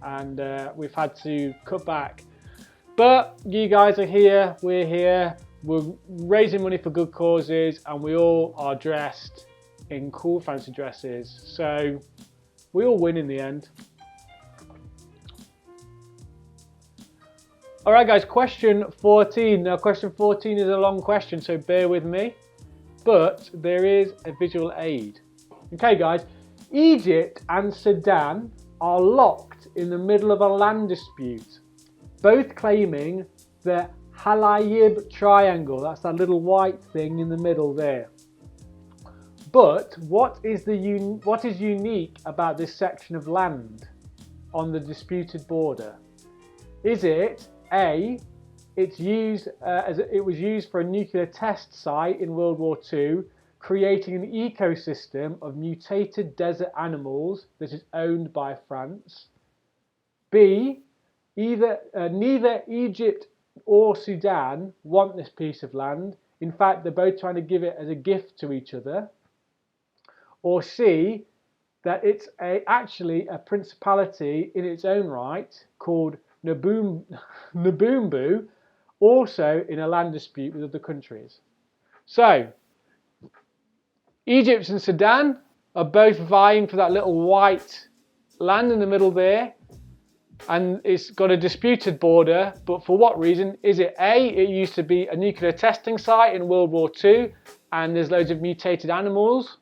and we've had to cut back. But you guys are here, we're here, we're raising money for good causes, and we all are dressed in cool fancy dresses, so we all win in the end. All right, guys, question 14. Now, question 14 is a long question, so bear with me, but there is a visual aid. Okay, guys, Egypt and Sudan are locked in the middle of a land dispute, both claiming the Halayib Triangle. That's that little white thing in the middle there. But what is unique about this section of land on the disputed border? Is it A, it was used for a nuclear test site in World War II, creating an ecosystem of mutated desert animals that is owned by France? B, neither Egypt or Sudan want this piece of land. In fact, they're both trying to give it as a gift to each other. Or C, that it's actually a principality in its own right called Nabumbu, also in a land dispute with other countries. So, Egypt and Sudan are both vying for that little white land in the middle there, and it's got a disputed border, but for what reason? Is it A, it used to be a nuclear testing site in World War II, and there's loads of mutated animals?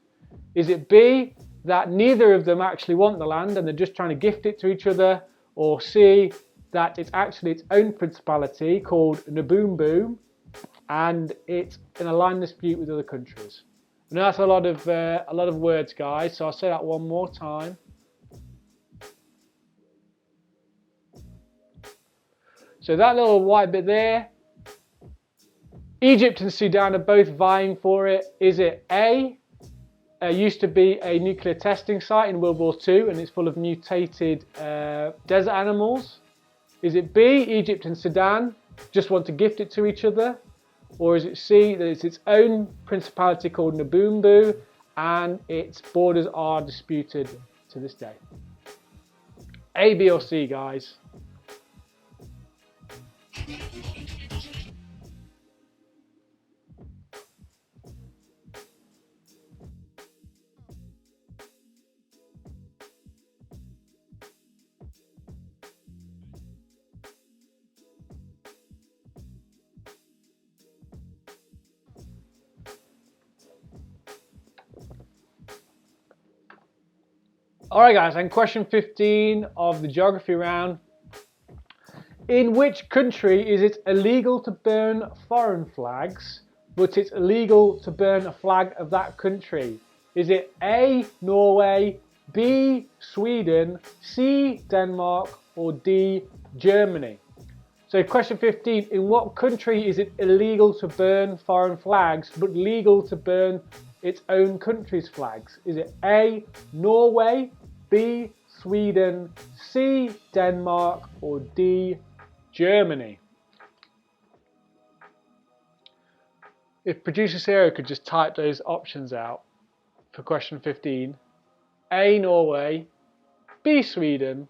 Is it B, that neither of them actually want the land and they're just trying to gift it to each other? Or C, that it's actually its own principality called Nabumbu, and it's in a land dispute with other countries? I know that's a lot of words, guys, so I'll say that one more time. So that little white bit there, Egypt and Sudan are both vying for it. Is it A, used to be a nuclear testing site in World War II and it's full of mutated desert animals? Is it B, Egypt and Sudan just want to gift it to each other? Or is it C, that it's its own principality called Nabumbu and its borders are disputed to this day? A, B or C, guys? Alright guys, and question 15 of the geography round. In which country is it illegal to burn foreign flags, but it's illegal to burn a flag of that country? Is it A, Norway, B, Sweden, C, Denmark, or D, Germany? So question 15, in what country is it illegal to burn foreign flags, but legal to burn its own country's flags? Is it A, Norway, B, Sweden, C, Denmark, or D, Germany? If producer Sarah could just type those options out for question 15. A, Norway, B, Sweden,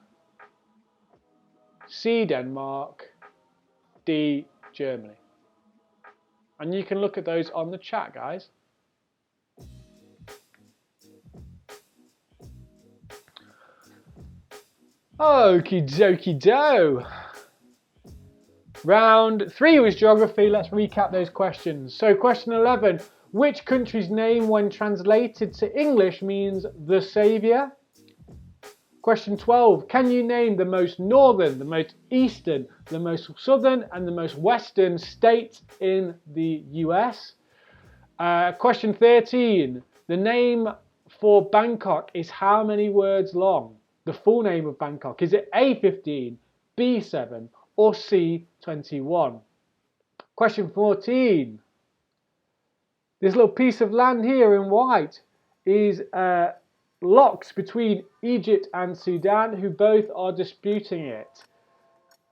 C, Denmark, D, Germany. And you can look at those on the chat, guys. Okie dokie do. Round 3 was geography. Let's recap those questions. So question 11, which country's name when translated to English means the saviour? Question 12, can you name the most northern, the most eastern, the most southern and the most western state in the US? Question 13, the name for Bangkok is how many words long? The full name of Bangkok, is it A, 15, B, 7 or C, 21? Question 14, this little piece of land here in white is locked between Egypt and Sudan, who both are disputing it.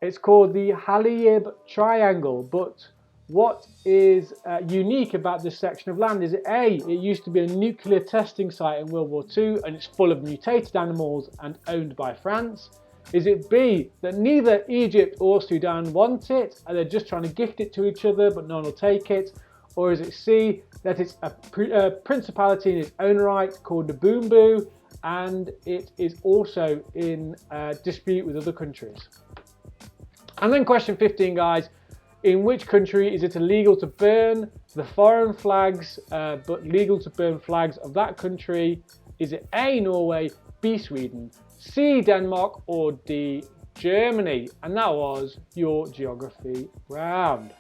It's called the Halayib Triangle, but what is unique about this section of land? Is it A, it used to be a nuclear testing site in World War II and it's full of mutated animals and owned by France? Is it B, that neither Egypt or Sudan want it and they're just trying to gift it to each other but no one will take it? Or is it C, that it's a principality in its own right called the Boombu and it is also in dispute with other countries? And then question 15, guys. In which country is it illegal to burn the foreign flags but legal to burn flags of that country? Is it A, Norway, B, Sweden, C, Denmark, or D, Germany? And that was your geography round.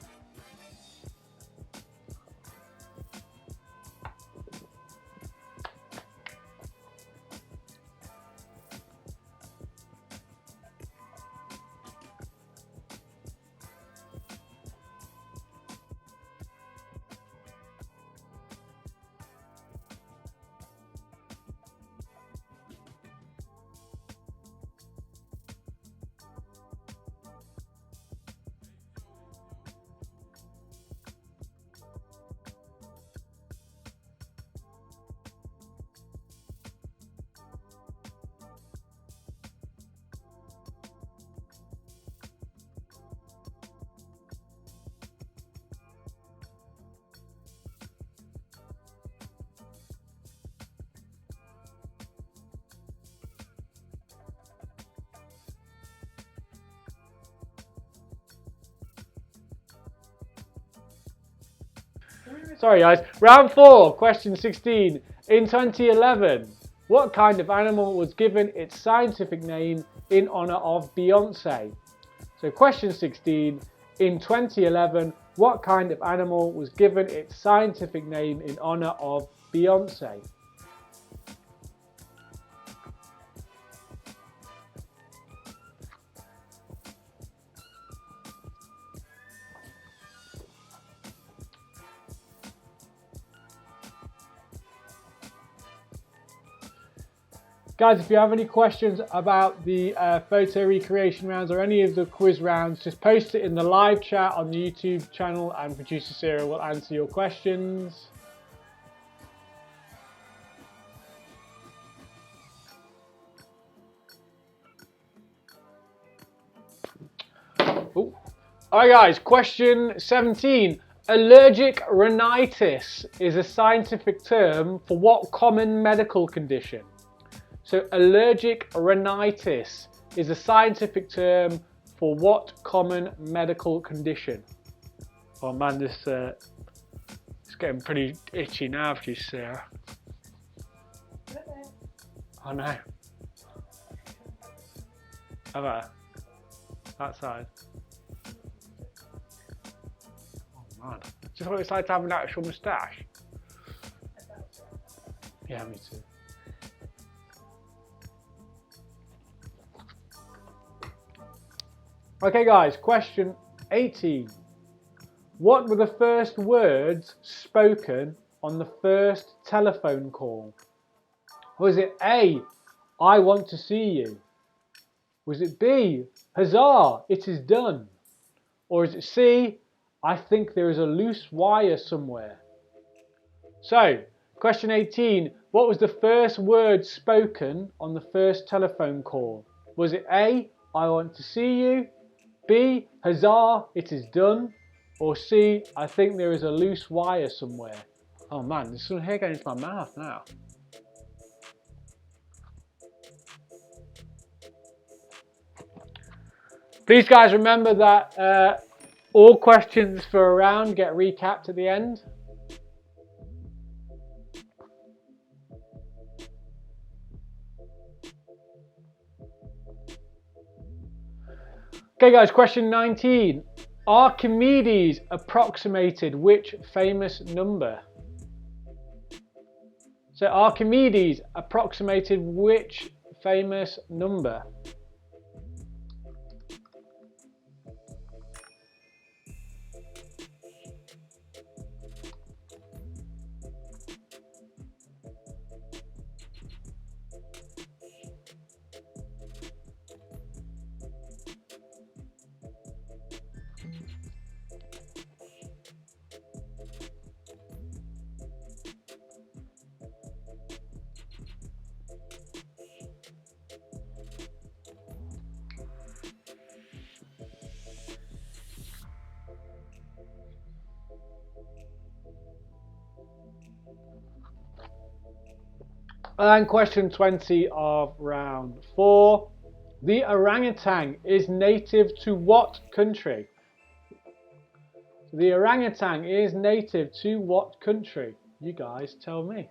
Sorry guys, round 4, question 16. In 2011, what kind of animal was given its scientific name in honour of Beyonce? So question 16, in 2011, what kind of animal was given its scientific name in honour of Beyonce? Guys, if you have any questions about the photo recreation rounds or any of the quiz rounds, just post it in the live chat on the YouTube channel and producer Sarah will answer your questions. Ooh. Alright guys, question 17. Allergic rhinitis is a scientific term for what common medical condition? So allergic rhinitis is a scientific term for what common medical condition? Oh man, this it's getting pretty itchy now, if you Sarah. Oh no. Have I? That side. Oh man. Just what it's like to have an actual moustache. Yeah, me too. Okay guys, question 18. What were the first words spoken on the first telephone call? Was it A, I want to see you? Was it B, huzzah, it is done? Or is it C, I think there is a loose wire somewhere? So, question 18. What was the first word spoken on the first telephone call? Was it A, I want to see you? B, huzzah, it is done? Or C, I think there is a loose wire somewhere? Oh man, there's some hair getting into my mouth now. Please guys remember that all questions for a round get recapped at the end. Okay guys, question 19. Archimedes approximated which famous number? So Archimedes approximated which famous number? And question 20 of round 4. The orangutan is native to what country? The orangutan is native to what country? You guys tell me.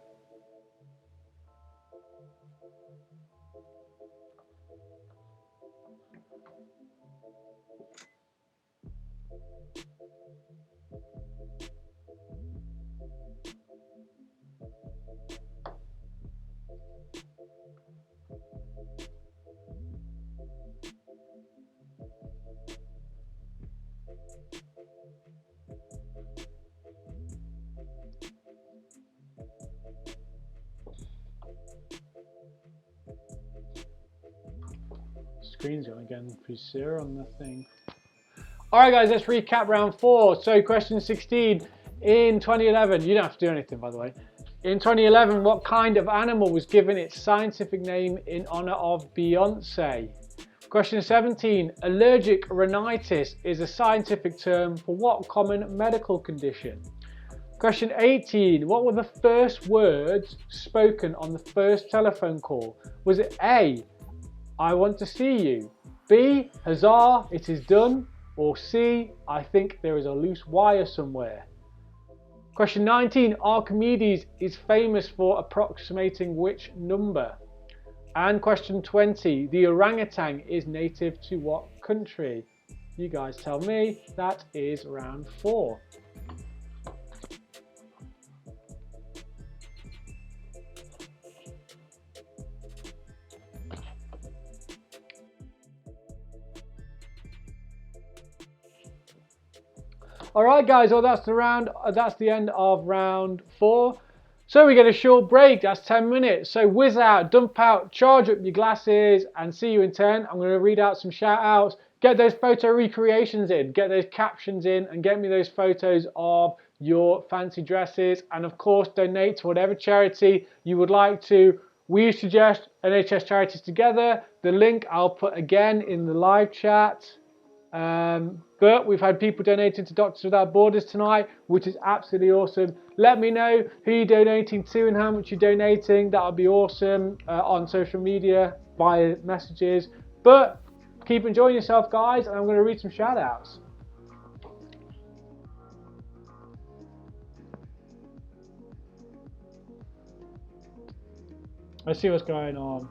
Screen's going again pretty zero on the thing. Alright guys, let's recap round 4. So question 16, in 2011, you don't have to do anything by the way. In 2011, what kind of animal was given its scientific name in honor of Beyonce? Question 17, allergic rhinitis is a scientific term for what common medical condition? Question 18, what were the first words spoken on the first telephone call? Was it A, I want to see you, B, huzzah, it is done, or C, I think there is a loose wire somewhere? Question 19, Archimedes is famous for approximating which number? And question 20, the orangutan is native to what country? You guys tell me. That is round 4. Alright guys, well that's the end of round 4. So we get a short break, that's 10 minutes. So whiz out, dump out, charge up your glasses and see you in 10. I'm going to read out some shout outs, get those photo recreations in, get those captions in and get me those photos of your fancy dresses, and of course donate to whatever charity you would like to. We suggest NHS Charities Together. The link I'll put again in the live chat. But we've had people donating to Doctors Without Borders tonight, which is absolutely awesome. Let me know who you're donating to and how much you're donating. That would be awesome on social media, via messages. But keep enjoying yourself, guys, and I'm going to read some shout outs. Let's see what's going on.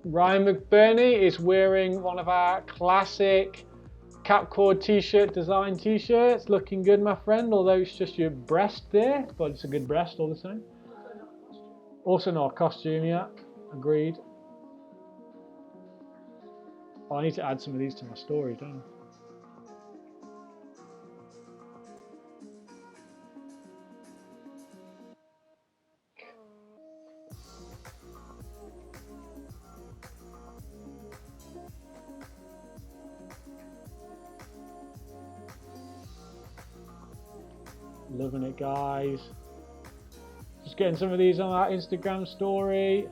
Ryan McBurney is wearing one of our classic CapCaud's t-shirt design t-shirts. Looking good, my friend, although it's just your breast there, but it's a good breast all the same. Also not a costume, yeah, agreed. Oh, I need to add some of these to my story, don't I? Loving it, guys. Just getting some of these on our Instagram story.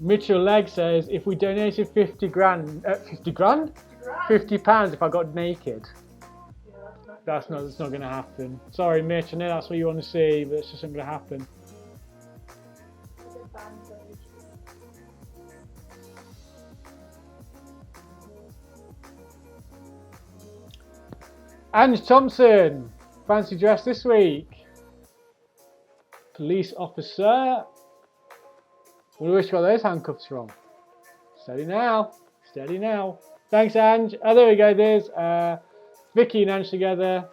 Mitchell Legg says, if we donated 50 grand, 50 grand? 50 pounds if I got naked. Yeah, That's not going to happen. Sorry, Mitch, I know that's what you want to see, but it's just not going to happen. Ange Thompson, fancy dress this week. Police officer. Where do we got those handcuffs from? Steady now, steady now. Thanks, Ange. Oh, there we go. There's Vicky and Ange together,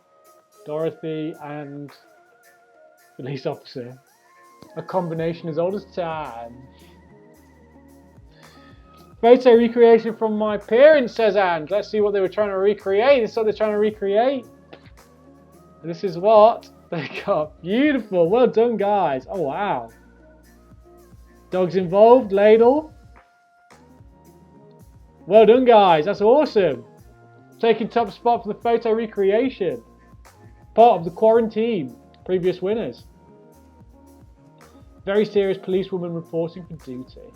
Dorothy and police officer. A combination as old as time. Photo recreation from my parents, says Ange. Let's see what they were trying to recreate. This is what they're trying to recreate. And this is what they got. Beautiful. Well done, guys. Oh, wow. Dogs involved. Ladle. Well done, guys. That's awesome. Taking top spot for the photo recreation. Part of the quarantine. Previous winners. Very serious policewoman reporting for duty.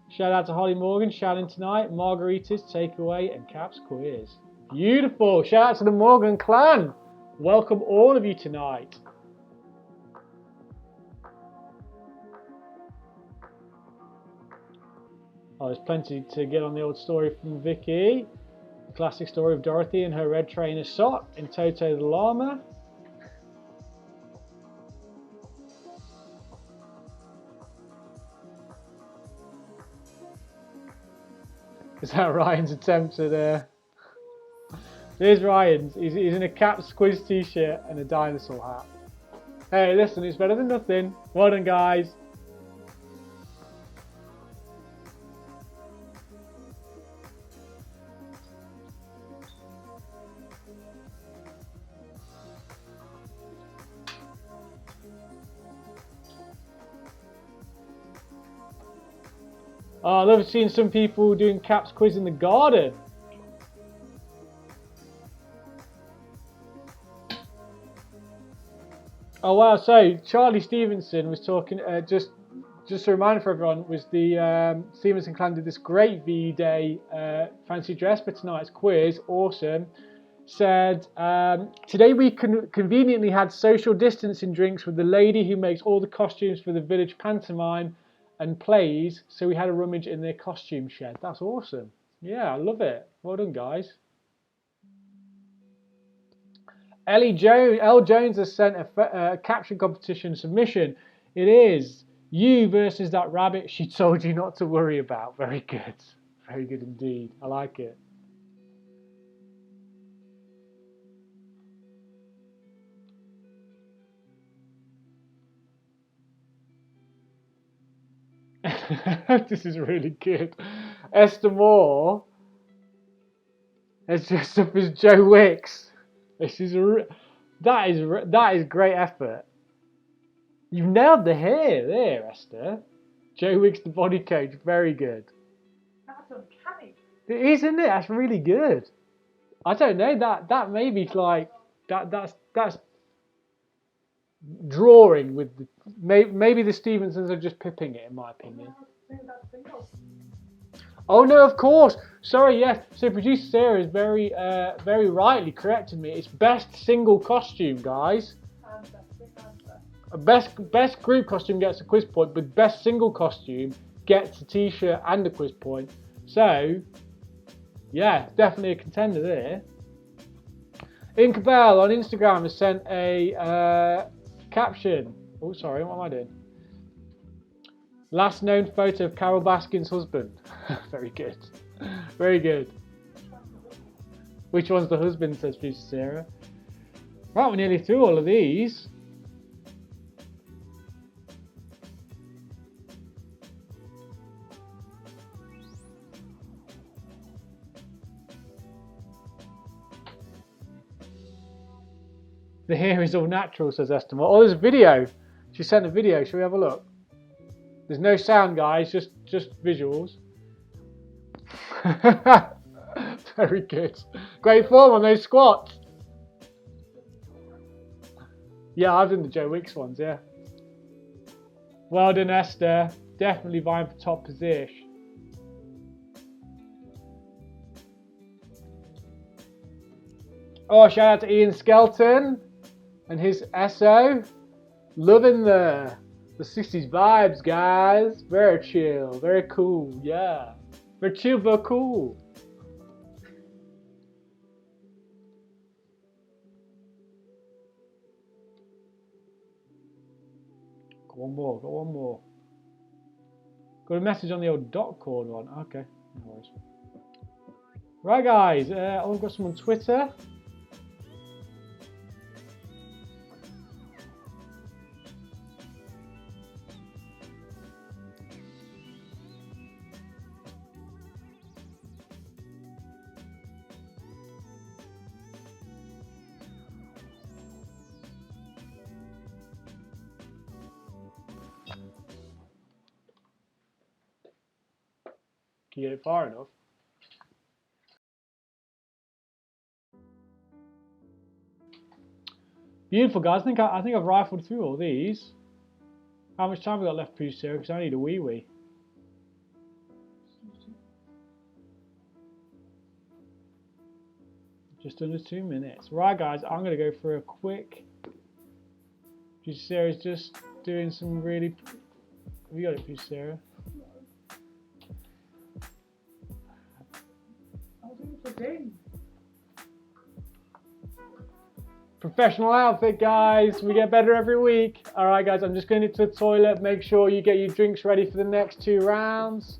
Shout out to Holly Morgan, shouting tonight. Margaritas, takeaway, and Cap's quiz. Beautiful. Shout out to the Morgan clan. Welcome all of you tonight. Oh, there's plenty to get on the old story from Vicky. The classic story of Dorothy and her red trainer sock in Toto the Llama. Is that Ryan's attempt at There's Ryan's. He's in a Cap's quiz t-shirt and a dinosaur hat. Hey, listen, it's better than nothing. Well done, guys. Oh, I love seeing some people doing Cap's quiz in the garden. Oh wow! So Charlie Stevenson was talking. Just a reminder for everyone, was the Stevenson clan did this great V-Day fancy dress for tonight's quiz. Awesome. Said today we conveniently had social distancing drinks with the lady who makes all the costumes for the village pantomime and plays. So we had a rummage in their costume shed. That's awesome. Yeah, I love it. Well done, guys. L. Jones has sent a caption competition submission. It is you versus that rabbit she told you not to worry about. Very good. Very good indeed. I like it. This is really good. Esther Moore has dressed up as Joe Wicks. This is that is great effort. You've nailed the hair there, Esther. Joe Wicks, the body coach, very good. That's uncanny. It is, isn't it? That's really good. I don't know, that may be like that's drawing with the, maybe the Stevensons are just pipping it, in my opinion. Oh no, of course. Sorry, yes. So producer Sarah is very rightly corrected me. It's best single costume, guys. Best group costume gets a quiz point, but best single costume gets a t-shirt and a quiz point. So, yeah, definitely a contender there. Inkabel on Instagram has sent a caption. Oh, sorry, what am I doing? Last known photo of Carol Baskin's husband. Very good. Very good. Which one's the husband, says producer Sarah. Right, we're nearly through all of these. The hair is all natural, says Esther. Oh, there's a video. She sent a video. Shall we have a look? There's no sound, guys. Just visuals. Very good. Great form on those squats. Yeah, I've done the Joe Wicks ones, yeah. Well done, Esther. Definitely vying for top position. Oh, shout out to Ian Skelton and his SO. Loving the 60s vibes, guys. Very chill, very cool, yeah. Very chill, very cool. Got one more. Got a message on the old dot cord one. Okay, no worries. Right, guys, I've got some on Twitter. you get it far enough. Beautiful, guys. I think I've rifled through all these. How much time have we got left, please, sir? Because I need a wee. Just under 2 minutes. Right, guys, I'm going to go for a quick. Sarah's just doing some really. Have you got it, please, Sarah? I'll do it for Dave. Professional outfit, guys. We get better every week. All right, guys, I'm just going into the toilet. Make sure you get your drinks ready for the next 2 rounds.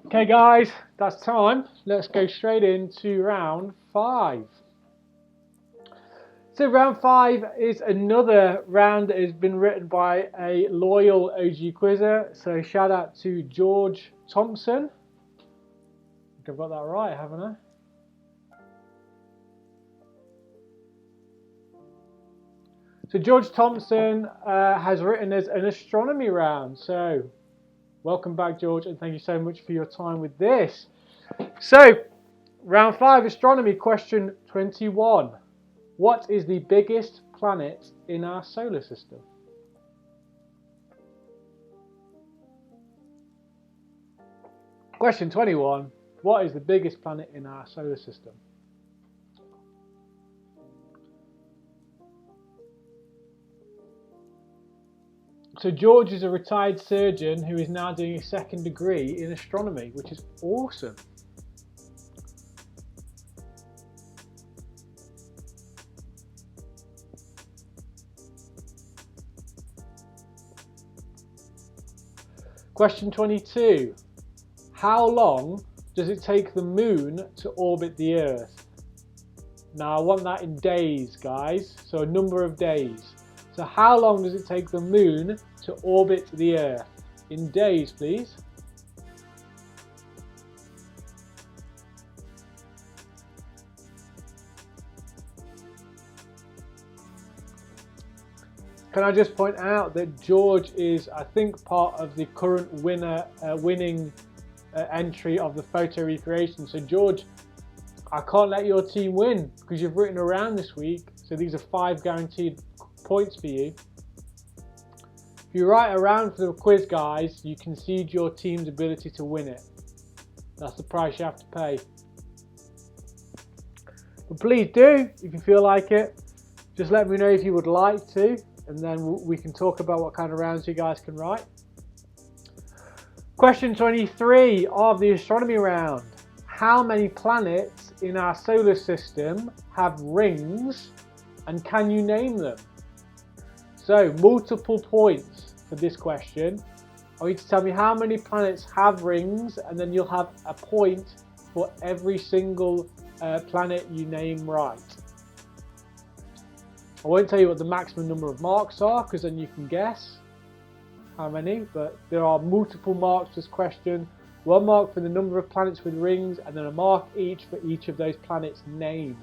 Okay, guys, that's time. Let's go straight into round 5. So round 5 is another round that has been written by a loyal OG quizzer. So shout out to George Thompson. I think I've got that right, haven't I? So George Thompson has written us an astronomy round. So welcome back, George, and thank you so much for your time with this. So, round 5, astronomy, question 21. What is the biggest planet in our solar system? Question 21. What is the biggest planet in our solar system? So George is a retired surgeon who is now doing a 2nd degree in astronomy, which is awesome. Question 22. How long does it take the moon to orbit the Earth? Now I want that in days, guys, so a number of days. So how long does it take the moon to orbit the Earth? In days, please. Can I just point out that George is, I think, part of the current winning entry of the photo recreation. So George, I can't let your team win because you've written around this week. So these are 5 guaranteed points for you. If you write around for the quiz, guys, you concede your team's ability to win it. That's the price you have to pay. But please do, if you feel like it. Just let me know if you would like to, and then we can talk about what kind of rounds you guys can write. Question 23 of the astronomy round. How many planets in our solar system have rings, and can you name them? So, multiple points for this question. I want you to tell me how many planets have rings, and then you'll have a point for every single planet you name right. I won't tell you what the maximum number of marks are, because then you can guess how many, but there are multiple marks for this question. 1 mark for the number of planets with rings, and then a mark each for each of those planets named.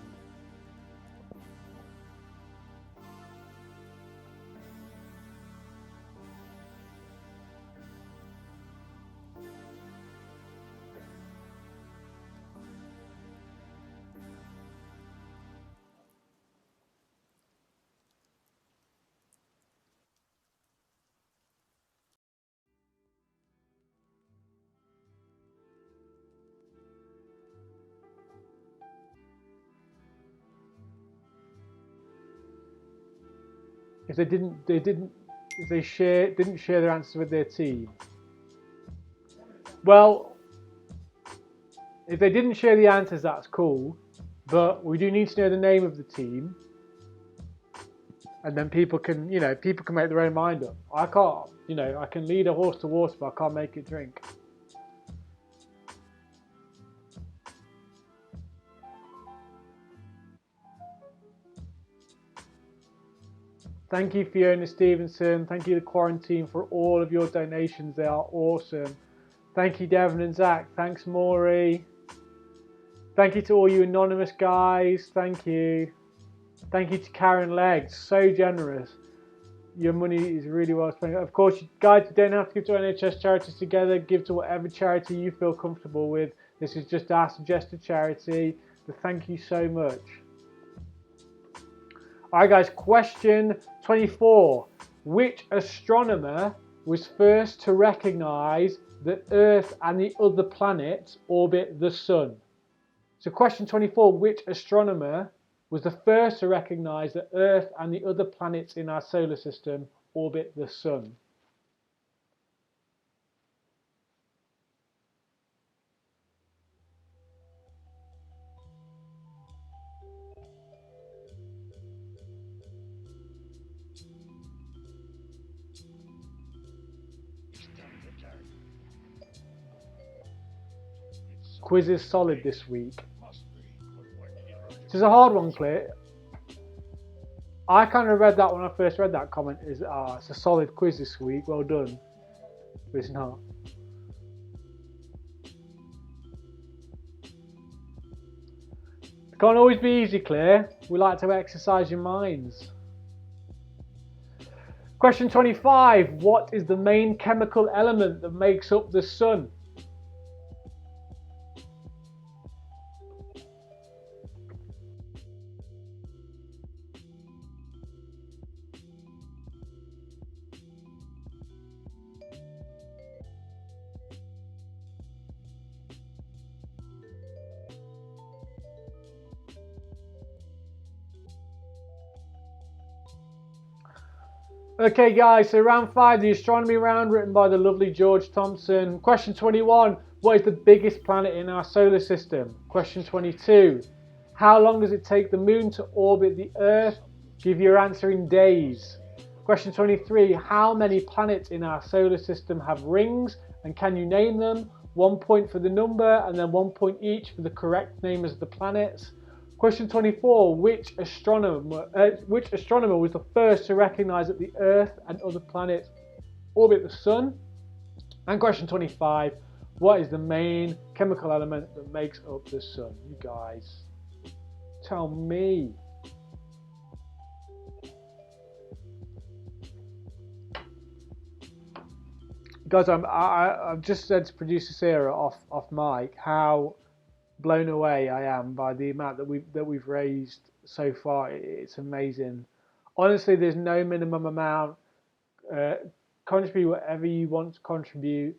If they didn't share their answers with their team. Well, if they didn't share the answers, that's cool, but we do need to know the name of the team, and then people can make their own mind up. I can't, I can lead a horse to water, but I can't make it drink. Thank you, Fiona Stevenson. Thank you, The Quarantine, for all of your donations. They are awesome. Thank you, Devon and Zach. Thanks, Maury. Thank you to all you anonymous guys. Thank you. Thank you to Karen Leggs. So generous. Your money is really well spent. Of course, guys, you don't have to give to NHS charities together. Give to whatever charity you feel comfortable with. This is just our suggested charity. But thank you so much. Alright guys, question 24. Which astronomer was first to recognise that Earth and the other planets orbit the Sun? So question 24, which astronomer was the first to recognise that Earth and the other planets in our solar system orbit the Sun? Quiz is solid this week. This is a hard one, Claire. I kind of read that when I first read that comment. It's a solid quiz this week. Well done. But it's not. It can't always be easy, Claire. We like to exercise your minds. Question 25. What is the main chemical element that makes up the Sun? Okay guys, so round 5, the astronomy round, written by the lovely George Thompson. Question 21, what is the biggest planet in our solar system? Question 22, how long does it take the moon to orbit the Earth? Give your answer in days. Question 23, how many planets in our solar system have rings, and can you name them? 1 point for the number, and then 1 point each for the correct name of the planets. Question 24, which astronomer was the first to recognise that the Earth and other planets orbit the Sun? And question 25, what is the main chemical element that makes up the Sun? You guys, tell me. Guys, I've just said to producer Sarah off mic how blown away I am by the amount that we've raised so far. It's amazing. Honestly, there's no minimum amount. Uh, Contribute whatever you want to contribute.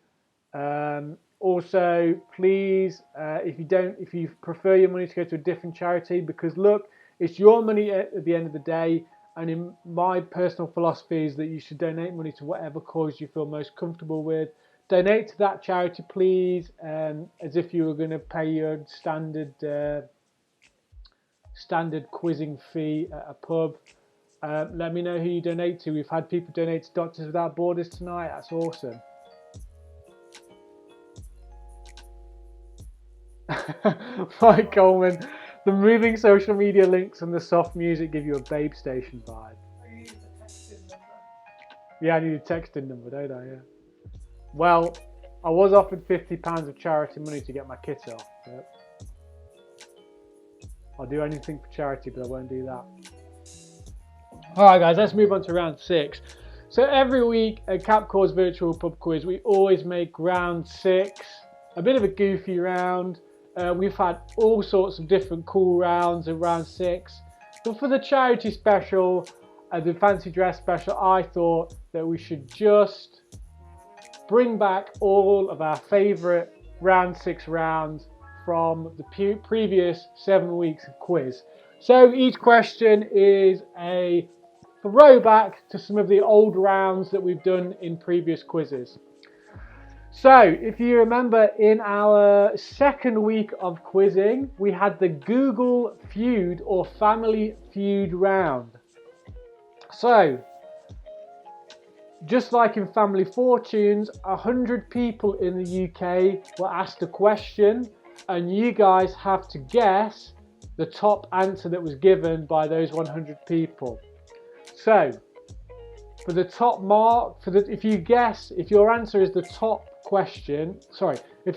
Also, please, if you prefer your money to go to a different charity, because look, it's your money at the end of the day. And in my personal philosophy is that you should donate money to whatever cause you feel most comfortable with. Donate to that charity, please, as if you were going to pay your standard quizzing fee at a pub. Let me know who you donate to. We've had people donate to Doctors Without Borders tonight. That's awesome. Mike Coleman, the moving social media links and the soft music give you a Babe Station vibe. I use the texting number. Yeah, I need a texting number, don't I? Yeah. Well, I was offered £50 of charity money to get my kit off. But I'll do anything for charity, but I won't do that. Alright guys, let's move on to round 6. So every week at CapCaud's virtual pub quiz, we always make round 6 a bit of a goofy round. We've had all sorts of different cool rounds in round 6. But for the charity special, the fancy dress special, I thought that we should just bring back all of our favourite round 6 rounds from the previous 7 weeks of quiz. So each question is a throwback to some of the old rounds that we've done in previous quizzes. So if you remember, in our second week of quizzing, we had the Google Feud or Family Feud round. So just like in Family Fortunes, 100 people in the UK were asked a question and you guys have to guess the top answer that was given by those 100 people. So for the top mark, if your answer is the top question, if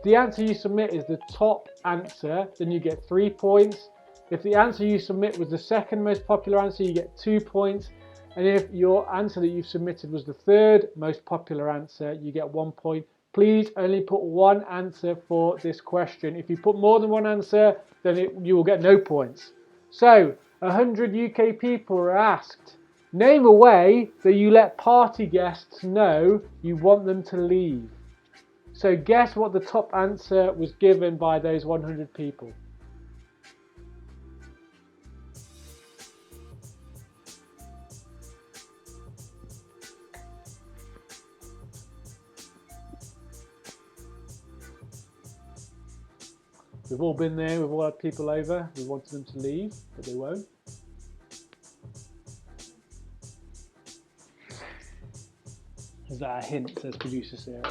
the answer you submit is the top answer, then you get 3 points. If the answer you submit was the second most popular answer, you get 2 points. And if your answer that you've submitted was the third most popular answer, you get 1 point. Please only put one answer for this question. If you put more than one answer, then you will get no points. So 100 UK people were asked, name a way that you let party guests know you want them to leave. So guess what the top answer was given by those 100 people. We've all been there, we've all had people over, we wanted them to leave, but they won't. Is that a hint, says producer Sarah?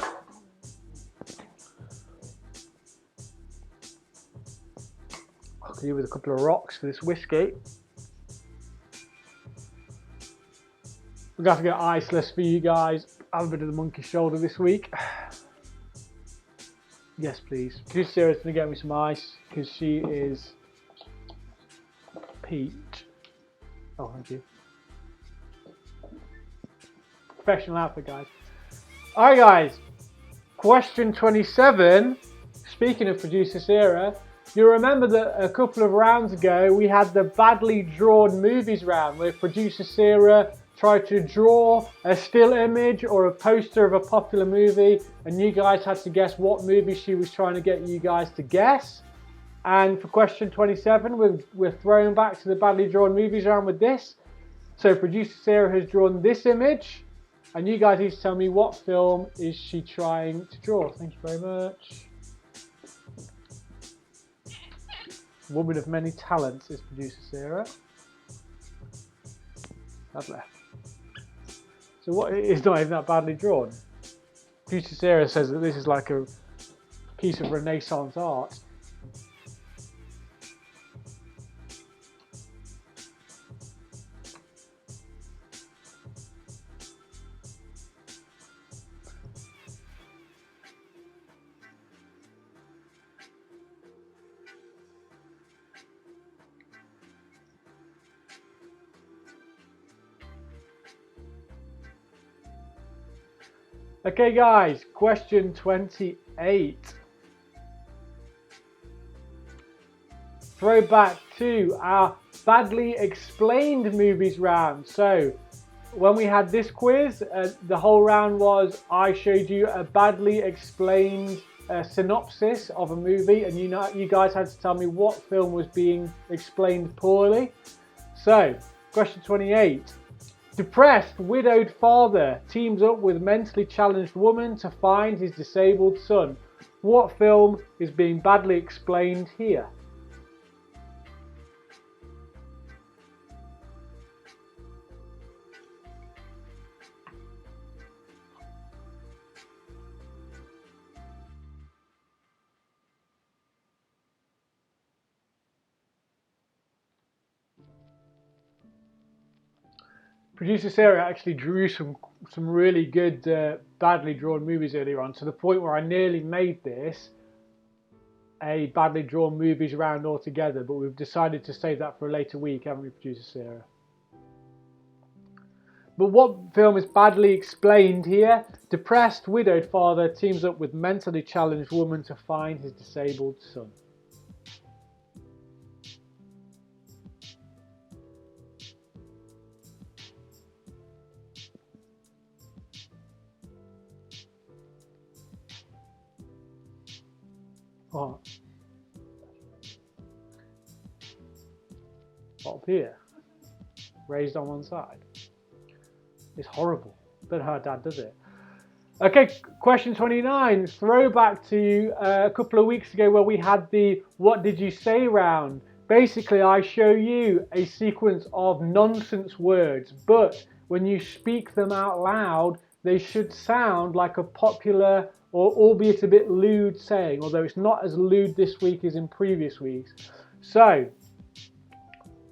I could do with a couple of rocks for this whiskey. We're going to have to get iceless for you guys. Have a bit of the monkey shoulder this week. Yes, please. Producer Sarah's going to get me some ice because she is peach. Oh, thank you. Professional outfit, guys. Alright, guys. Question 27. Speaking of producer Sarah, you remember that a couple of rounds ago we had the badly drawn movies round where producer Sarah tried to draw a still image or a poster of a popular movie and you guys had to guess what movie she was trying to get you guys to guess. And for question 27, we're throwing back to the badly drawn movies round with this. So producer Sarah has drawn this image and you guys need to tell me what film is she trying to draw. Thank you very much. Woman of many talents is producer Sarah. Lovely. So what? It's not even that badly drawn. Producer Sarah says that this is like a piece of Renaissance art. Okay guys, question 28. Throwback to our badly explained movies round. So when we had this quiz, the whole round was I showed you a badly explained synopsis of a movie, and you guys had to tell me what film was being explained poorly. So, question 28. Depressed, widowed father teams up with mentally challenged woman to find his disabled son. What film is being badly explained here? Producer Sarah actually drew some really good badly drawn movies earlier on, to the point where I nearly made this a badly drawn movies round altogether, but we've decided to save that for a later week, haven't we, Producer Sarah? But what film is badly explained here? Depressed, widowed father teams up with mentally challenged woman to find his disabled son. What? What up here? Raised on one side. It's horrible. Don't know how Dad does it. Okay, question 29. Throwback to a couple of weeks ago where we had the What Did You Say round. Basically, I show you a sequence of nonsense words, but when you speak them out loud, they should sound like a popular, or albeit a bit lewd saying, although it's not as lewd this week as in previous weeks. So,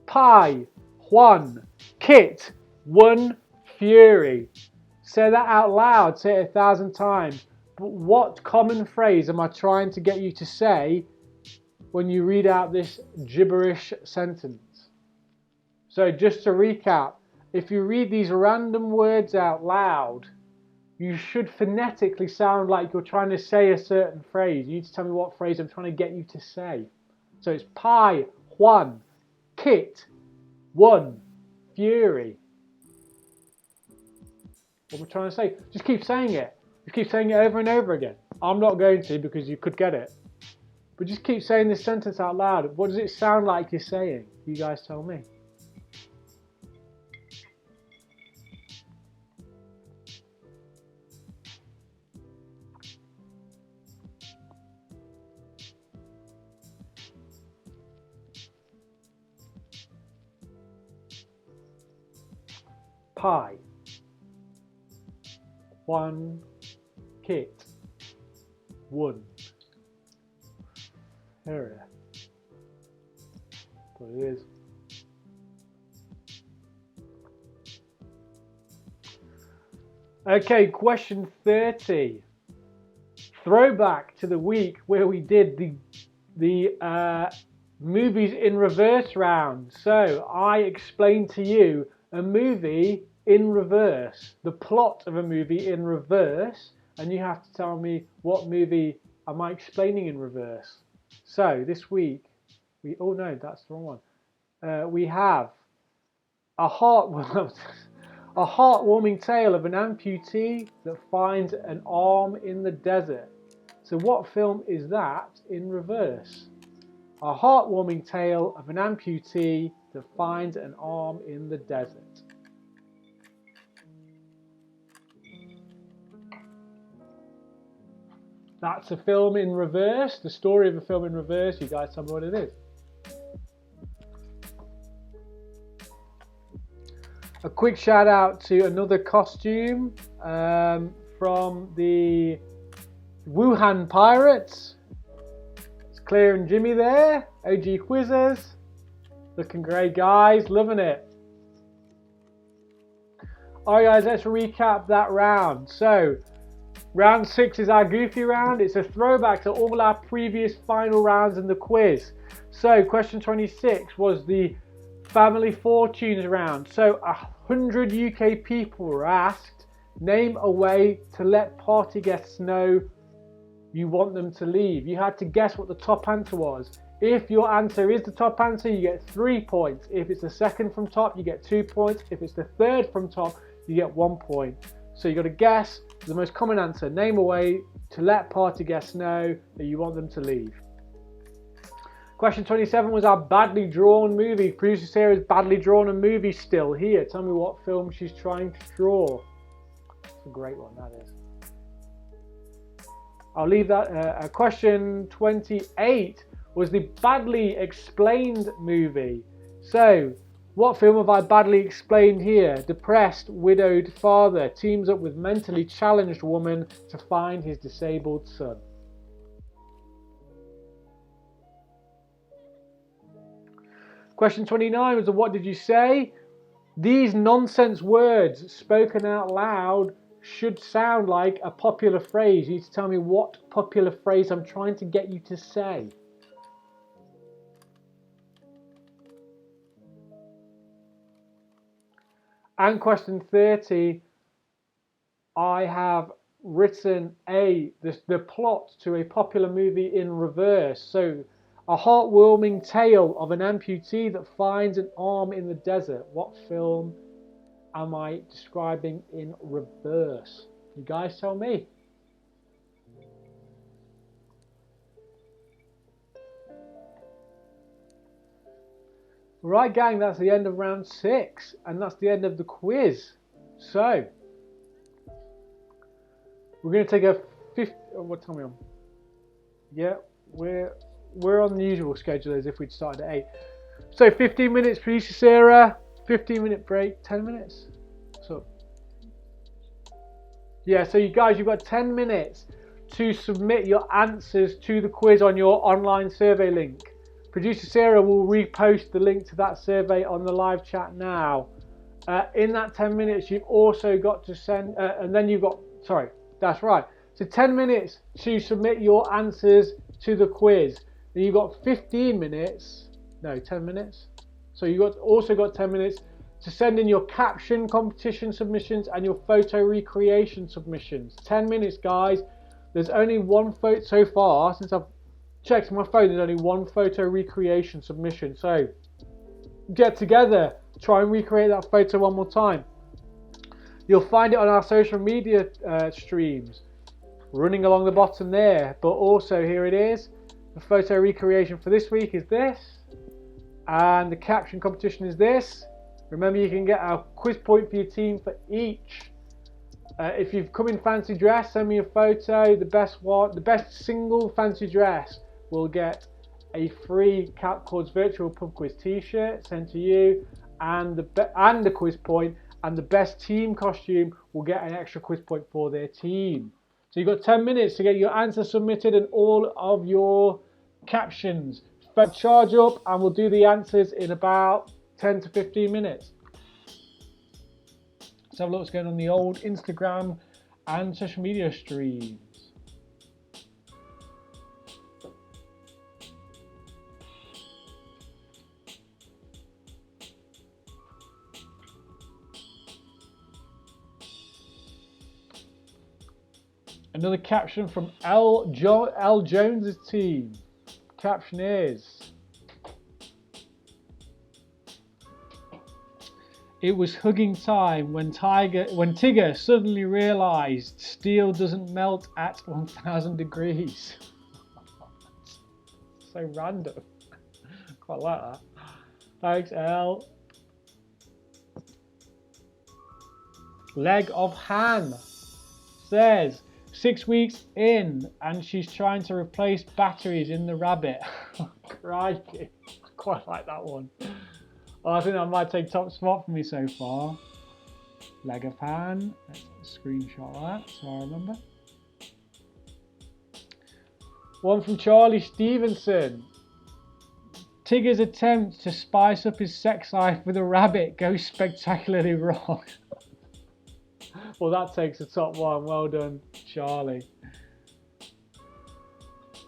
pie, Juan, kit, one, fury. Say that out loud, say it 1,000 times. But what common phrase am I trying to get you to say when you read out this gibberish sentence? So just to recap, if you read these random words out loud, you should phonetically sound like you're trying to say a certain phrase. You need to tell me what phrase I'm trying to get you to say. So it's pie, Juan, kit, one, fury. What am I trying to say? Just keep saying it. Just keep saying it over and over again. I'm not going to, because you could get it. But just keep saying this sentence out loud. What does it sound like you're saying? You guys tell me. Pie. One, kit, one. Area. That's what it is. Okay, question 30. Throwback to the week where we did the movies in reverse round. So I explained to you a movie in reverse, the plot of a movie in reverse, and you have to tell me what movie am I explaining in reverse. So this week, oh no, that's the wrong one. We have a heartwarming tale of an amputee that finds an arm in the desert. So what film is that in reverse? A heartwarming tale of an amputee that finds an arm in the desert. That's a film in reverse, the story of a film in reverse. You guys tell me what it is. A quick shout out to another costume from the Wuhan Pirates. It's Claire and Jimmy there, OG Quizzers. Looking great, guys, loving it. Alright guys, let's recap that round. So, round 6 is our goofy round. It's a throwback to all our previous final rounds in the quiz. So question 26 was the family fortunes round. So 100 UK people were asked Name a way to let party guests know you want them to leave. You had to guess what the top answer was. If your answer is the top answer, you get 3 points. If it's the second from top, you get 2 points. If it's the third from top, you get 1 point. So you got to guess the most common answer. Name a way to let party guests know that you want them to leave. Question 27 was our badly drawn movie. Producer Sarah's badly drawn a movie still here. Tell me what film she's trying to draw. It's a great one, that is. I'll leave that. Question 28 was the badly explained movie. So, what film have I badly explained here? Depressed, widowed father teams up with mentally challenged woman to find his disabled son. Question 29 was what did you say? These nonsense words spoken out loud should sound like a popular phrase. You need to tell me what popular phrase I'm trying to get you to say. And question 30, I have written the plot to a popular movie in reverse. So, a heartwarming tale of an amputee that finds an arm in the desert. What film am I describing in reverse? You guys tell me. Right, gang, that's the end of round 6, and that's the end of the quiz. So, we're going to take a what time are we on? Yeah, we're on the usual schedule as if we'd started at 8. So 15 minutes, producer Sarah. 15-minute break. 10 minutes. So yeah, so you guys, you've got 10 minutes to submit your answers to the quiz on your online survey link. Producer Sarah will repost the link to that survey on the live chat now. In that 10 minutes, you've also got to send, and then you've got, sorry, that's right. So 10 minutes to submit your answers to the quiz. Then you've got 15 minutes, no, 10 minutes. So you've also got 10 minutes to send in your caption competition submissions and your photo recreation submissions. 10 minutes, guys. There's only one photo so far, since I've checked my phone, there's only one photo recreation submission. So get together, try and recreate that photo one more time. You'll find it on our social media streams, running along the bottom there. But also here it is. The photo recreation for this week is this, and the caption competition is this. Remember, you can get a quiz point for your team for each. If you've come in fancy dress, send me a photo. The best single fancy dress will get a free CapCaud's virtual pub quiz t-shirt sent to you, and the quiz point. And the best team costume will get an extra quiz point for their team. So you've got 10 minutes to get your answers submitted and all of your captions. Charge up and we'll do the answers in about 10 to 15 minutes. Let's have a look what's going on the old Instagram and social media streams. Another caption from L. Jones's team. Caption is: it was hugging time when Tigger suddenly realised steel doesn't melt at 1000 degrees. So random. Quite like that. Thanks, L. Leg of Han says 6 weeks in and she's trying to replace batteries in the Rabbit. Crikey. I quite like that one. Well, I think that might take top spot for me so far. Leg of Han. Let's screenshot that so I remember. One from Charlie Stevenson. Tigger's attempt to spice up his sex life with a rabbit goes spectacularly wrong. Well, that takes the top one. Well done, Charlie.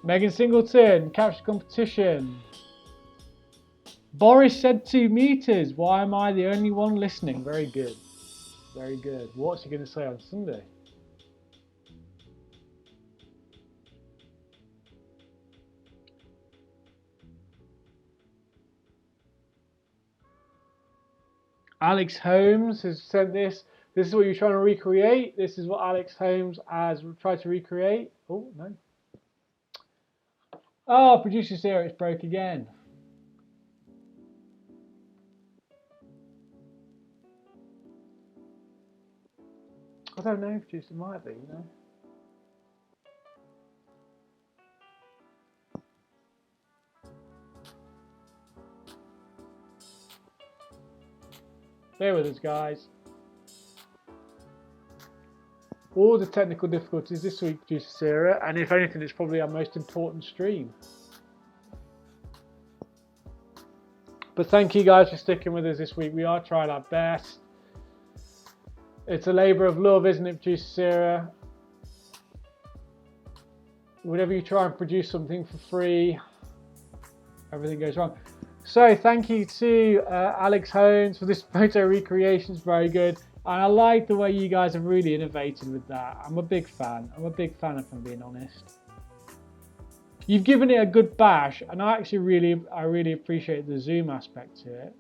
Megan Singleton, caption competition. Boris said 2 meters. Why am I the only one listening? Very good. Very good. What's he going to say on Sunday? Alex Holmes has sent this. This is what you're trying to recreate. This is what Alex Holmes has tried to recreate. Oh, no. Oh, producer Sarah, it's broke again. I don't know, producer, it might be, you know. Bear with us, guys. All the technical difficulties this week, producer Sarah, and if anything, it's probably our most important stream. But thank you guys for sticking with us this week. We are trying our best. It's a labour of love, isn't it, producer Sarah? Whenever you try and produce something for free, everything goes wrong. So thank you to Alex Holmes for this photo recreation. It's very good. And I like the way you guys have really innovated with that. I'm a big fan. I'm a big fan, if I'm being honest. You've given it a good bash, and I really appreciate the zoom aspect to it.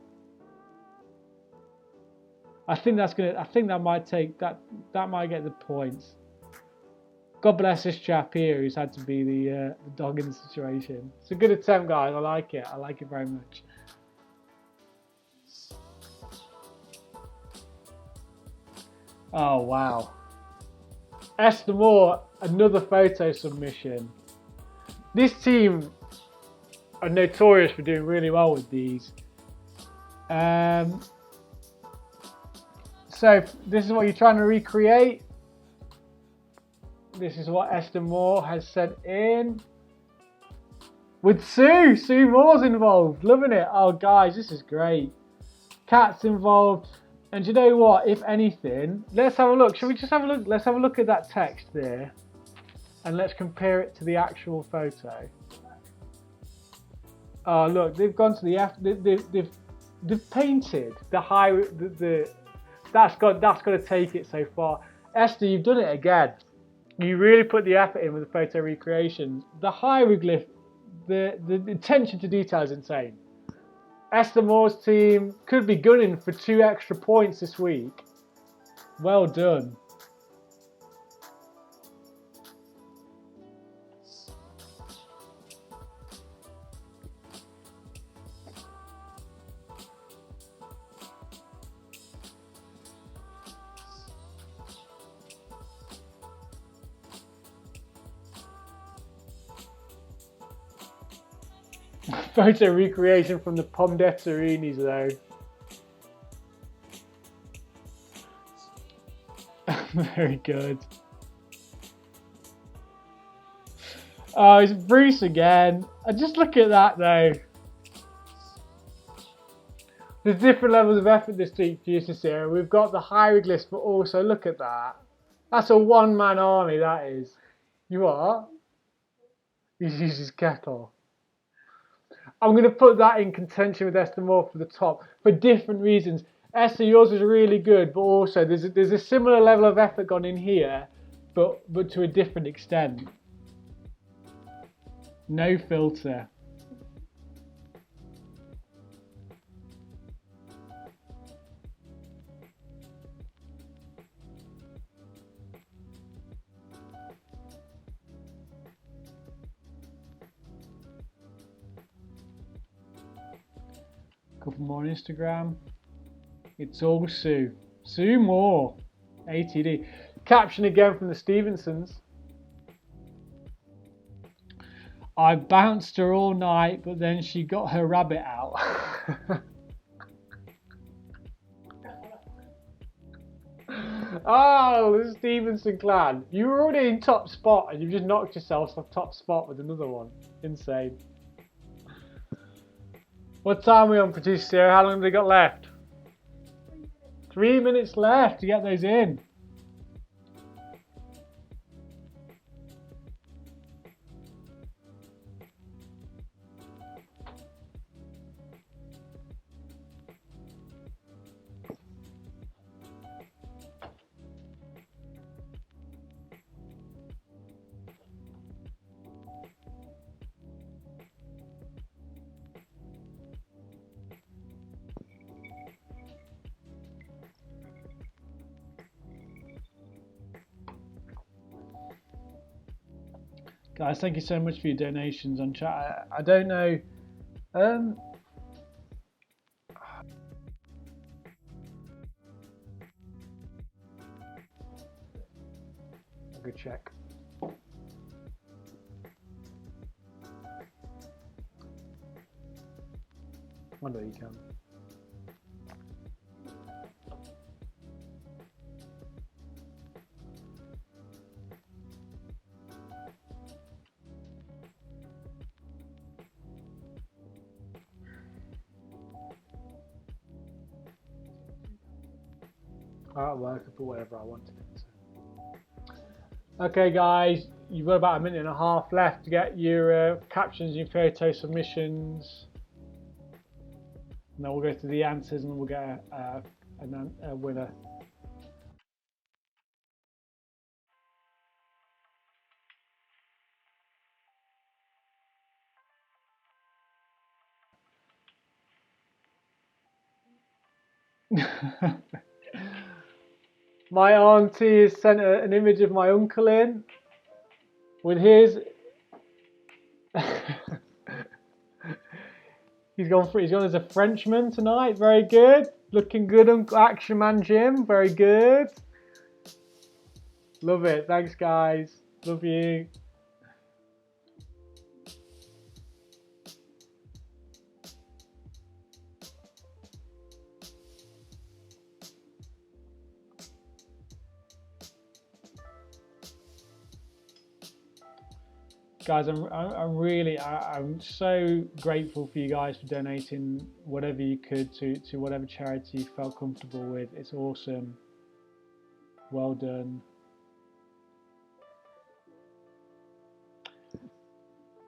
I think that might take that might get the points. God bless this chap here who's had to be the dog in the situation. It's a good attempt, guys. I like it. I like it very much. Oh wow. Esther Moore, another photo submission. This team are notorious for doing really well with these. So this is what you're trying to recreate. This is what Esther Moore has sent in. With Sue. Sue Moore's involved. Loving it. Oh, guys, this is great. Cat's involved. And you know what? If anything, let's have a look. Shall we just have a look? Let's have a look at that text there. And let's compare it to the actual photo. Oh, look, they've gone to the they've painted the high that's got to take it so far. Esther, you've done it again. You really put the effort in with the photo recreations. The hieroglyph, the attention to detail is insane. Esther Moore's team could be gunning for 2 extra points this week. Well done. Photo recreation from the Pomme de Serinis though. Very good. Oh, it's Bruce again. Just look at that though. There's different levels of effort this week, producer Sarah. We've got the hieroglyphs, but also look at that. That's a one-man army, that is. You are? He uses kettle. I'm going to put that in contention with Esther Moore for the top for different reasons. Esther, yours is really good, but also there's a similar level of effort gone in here, but to a different extent. No filter. Couple more on Instagram. It's all Sue. Sue Moore. ATD. Caption again from the Stevensons. I bounced her all night, but then she got her rabbit out. Oh, the Stevenson clan. You were already in top spot and you've just knocked yourself off top spot with another one. Insane. What time are we on, producer Sarah? How long have they got left? 3 minutes left to get those in. Guys, thank you so much for your donations on chat. I don't know. A good check. I know you can. Well, I could put whatever I wanted. Okay, guys, you've got about a minute and a half left to get your captions, your photo submissions. And then we'll go to the answers and we'll get a winner. My auntie has sent an image of my uncle in with his. He's gone as a Frenchman tonight. Very good. Looking good, Uncle Action Man Jim. Very good. Love it. Thanks, guys. Love you. Guys, I'm so grateful for you guys for donating whatever you could to whatever charity you felt comfortable with. It's awesome. Well done.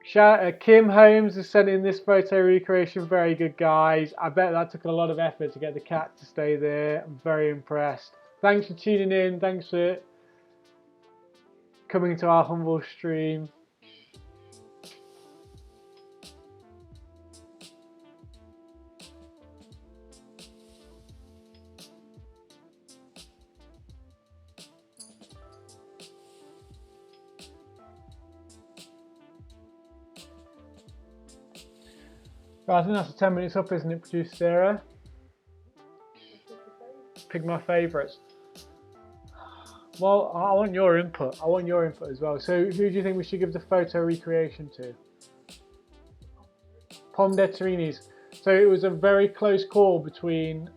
Kim Holmes has sent in this photo recreation. Very good, guys. I bet that took a lot of effort to get the cat to stay there. I'm very impressed. Thanks for tuning in. Thanks for coming to our humble stream. Right, I think that's 10 minutes up, isn't it, producer Sarah? Pick my favourites. Well, I want your input. I want your input as well. So, who do you think we should give the photo recreation to? Pom de Torinis. So it was a very close call between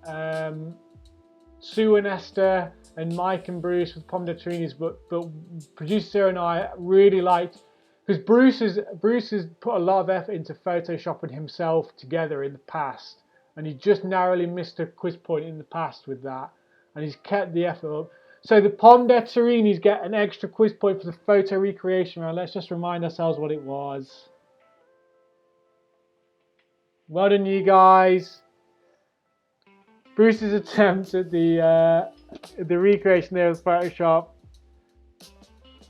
Sue and Esther and Mike and Bruce with Pom de Torinis, but producer Sarah and I really liked. Because Bruce has put a lot of effort into photoshopping himself together in the past, and he just narrowly missed a quiz point in the past with that, and he's kept the effort up. So the Pom de Torinis get an extra quiz point for the photo recreation round. Let's just remind ourselves what it was. Well done, you guys. Bruce's attempt at the recreation there with Photoshop.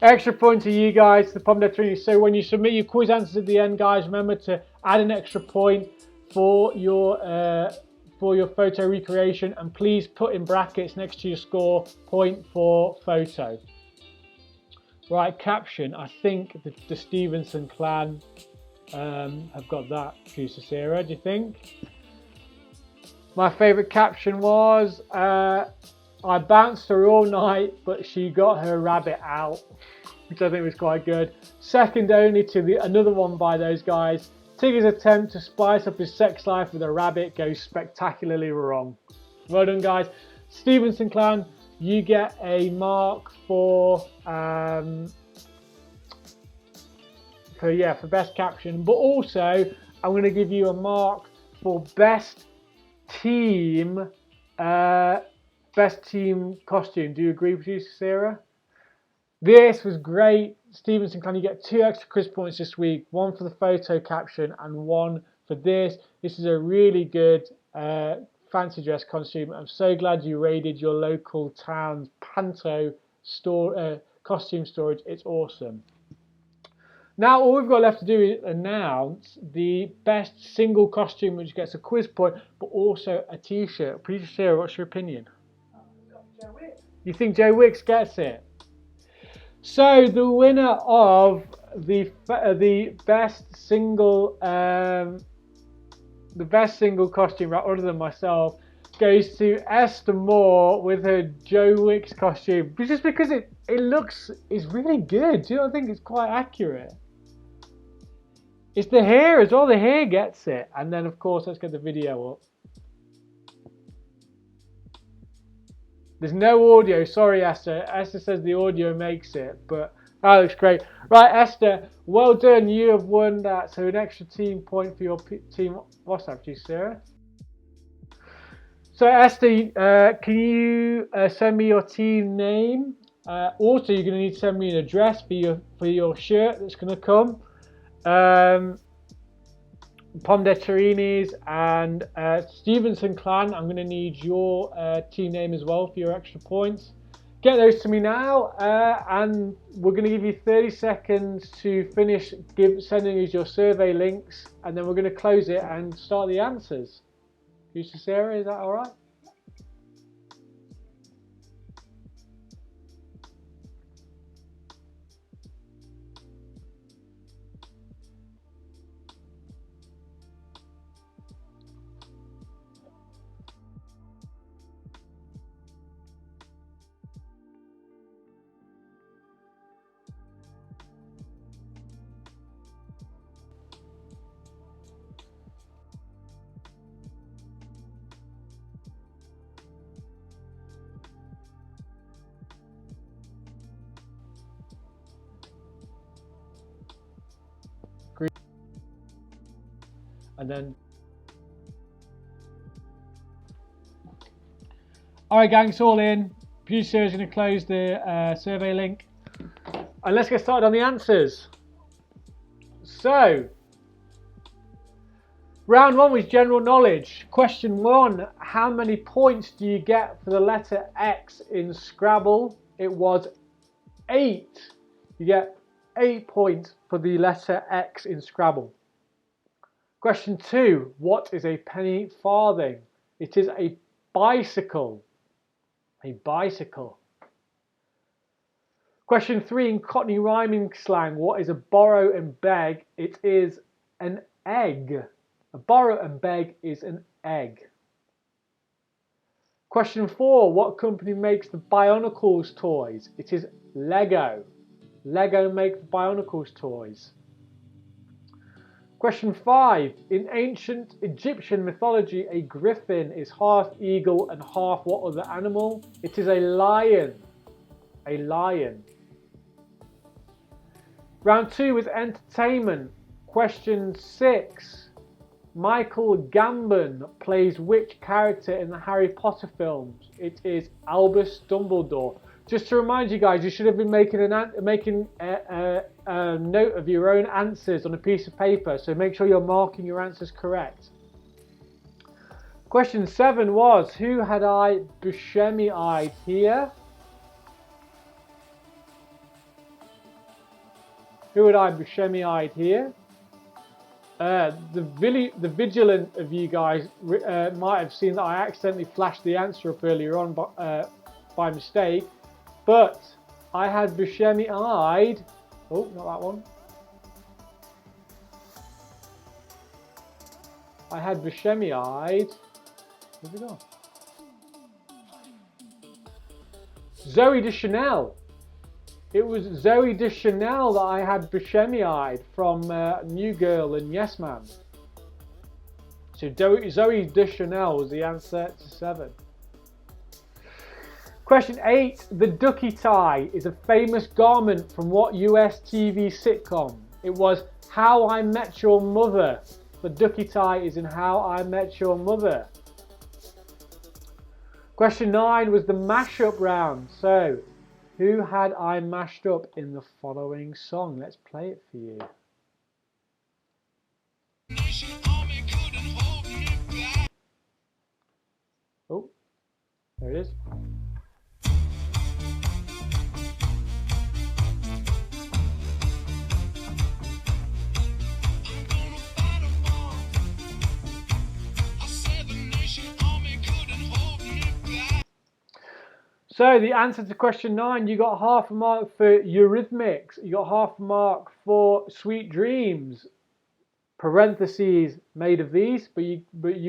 Extra point to you guys, the Pom de Torinis. So when you submit your quiz answers at the end, guys, remember to add an extra point for your photo recreation, and please put in brackets next to your score point for photo. Right, caption. I think the Stevenson clan have got that. Producer Sarah, do you think? My favourite caption was, I bounced her all night, but she got her rabbit out, which I think was quite good. Second only to another one by those guys. Tigger's attempt to spice up his sex life with a rabbit goes spectacularly wrong. Well done, guys. Stevenson clan, you get a mark for best caption, but also I'm going to give you a mark for best team costume. Do you agree, producer Sarah? This was great. Stevenson clan, you get 2 extra quiz points this week, 1 for the photo caption and 1 for this. This is a really good fancy dress costume. I'm so glad you raided your local town's Panto store costume storage. It's awesome. Now all we've got left to do is announce the best single costume, which gets a quiz point, but also a t-shirt. Producer Sarah, what's your opinion? Joe Wicks. You think Joe Wicks gets it? So the winner of the best single costume other than myself goes to Esther Moore with her Joe Wicks costume, just because it's really good. Do you not think it's quite accurate? It's the hair as well. The hair gets it, and then of course let's get the video up. There's no audio. Sorry, Esther. Esther says the audio makes it, but that looks great. Right, Esther, well done. You have won that. So an extra team point for your team. What's that, Sarah? So Esther, can you send me your team name? Also, you're going to need to send me an address for your shirt that's going to come. Pondeterinis and Stevenson Clan, I'm going to need your team name as well for your extra points. Get those to me now, and we're going to give you 30 seconds to finish sending us your survey links, and then we're going to close it and start the answers. Sarah, is that all right? And then, all right, gang, it's all in. Producer is going to close the survey link, and let's get started on the answers. So, round one was general knowledge. Question one: how many points do you get for the letter X in Scrabble? It was 8. You get 8 points for the letter X in Scrabble. Question 2, what is a penny farthing? It is a bicycle. A bicycle. Question 3, in Cockney rhyming slang, what is a borrow and beg? It is an egg. A borrow and beg is an egg. Question 4, what company makes the Bionicles toys? It is Lego. Lego makes Bionicles toys. Question 5. In ancient Egyptian mythology, a griffin is half eagle and half what other animal? It is a lion. A lion. Round 2 is entertainment. Question 6. Michael Gambon plays which character in the Harry Potter films? It is Albus Dumbledore. Just to remind you guys, you should have been making a note of your own answers on a piece of paper, so make sure you're marking your answers correct. Question 7 was, who had I Buscemi-eyed here? Who had I Buscemi-eyed here? The vigilant of you guys might have seen that I accidentally flashed the answer up earlier on by mistake. But I had Buscemi-eyed. Oh, not that one. I had Buscemi-eyed. Where's it gone? Zoe Deschanel. It was Zoe Deschanel that I had Buscemi-eyed from New Girl and Yes Man. So Zoe Deschanel was the answer to 7. Question 8. The ducky tie is a famous garment from what US TV sitcom? It was How I Met Your Mother. The ducky tie is in How I Met Your Mother. Question 9 was the mashup round. So, who had I mashed up in the following song? Let's play it for you. Oh, there it is. So the answer to question 9, you got half a mark for Eurythmics. You got half a mark for Sweet Dreams. Parentheses made of these, but you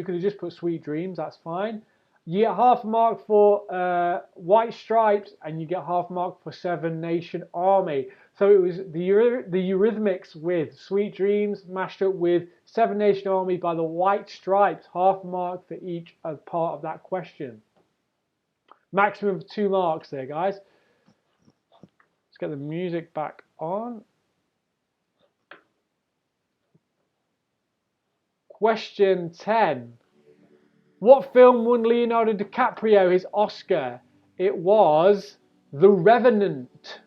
could have just put Sweet Dreams. That's fine. You get half a mark for White Stripes, and you get half a mark for Seven Nation Army. So it was the Eurythmics with Sweet Dreams mashed up with Seven Nation Army by the White Stripes. Half a mark for each as part of that question. Maximum of 2 marks there, guys. Let's get the music back on. Question 10. What film won Leonardo DiCaprio his Oscar? It was The Revenant.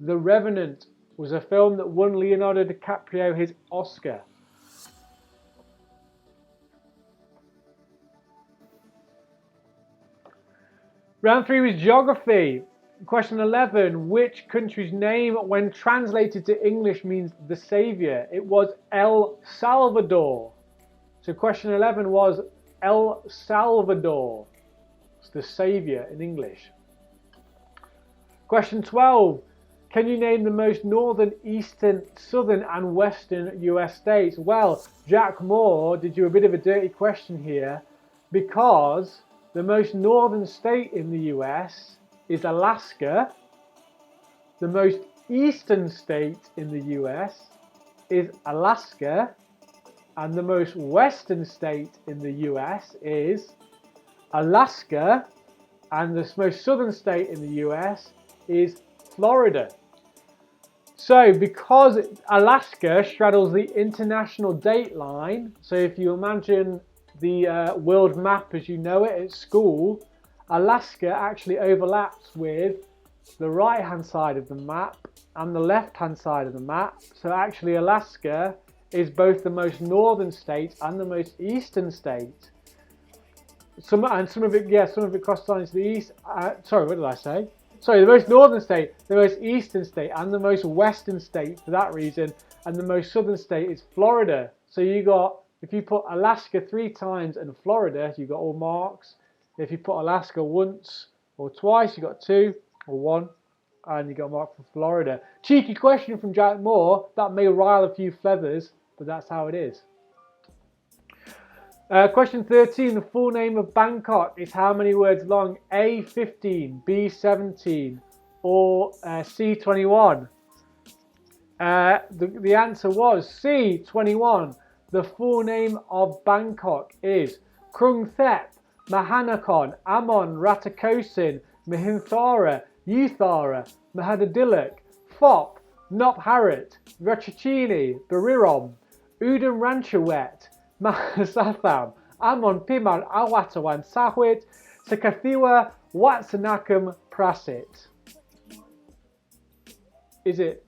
The Revenant was a film that won Leonardo DiCaprio his Oscar. Round 3 was geography. Question 11. Which country's name, when translated to English, means the saviour? It was El Salvador. So question 11 was El Salvador. It's the saviour in English. Question 12. Can you name the most northern, eastern, southern and western US states? Well, Jack Moore did you a bit of a dirty question here, because the most northern state in the US is Alaska. The most eastern state in the US is Alaska. And the most western state in the US is Alaska. And the most southern state in the US is Florida. So because Alaska straddles the international date line, so if you imagine the world map as you know it at school, Alaska actually overlaps with the right hand side of the map and the left hand side of the map. So actually Alaska is both the most northern state and the most eastern state. Some of it crosses lines to the east. Sorry, what did I say? Sorry, the most northern state, the most eastern state, and the most western state for that reason, and the most southern state is Florida. So you got, if you put Alaska 3 times and Florida, you got all marks. If you put Alaska once or twice, you got 2 or 1, and you got a mark for Florida. Cheeky question from Jack Moore. That may rile a few feathers, but that's how it is. Question 13. The full name of Bangkok is how many words long? A, 15, B, 17, or C, 21? The answer was C, 21. The full name of Bangkok is Krung Thep, Mahanakhon, Amon, Ratakosin, Mahinthara, Uthara, Mahadadilak, Phop, Nop Harat, Ratchachini, Barirom, Udon Ranchawet, Mahasatham, Amon Piman, Awatawan, Sahwit, Sakathiwa, Watsanakam, Prasit. Is it?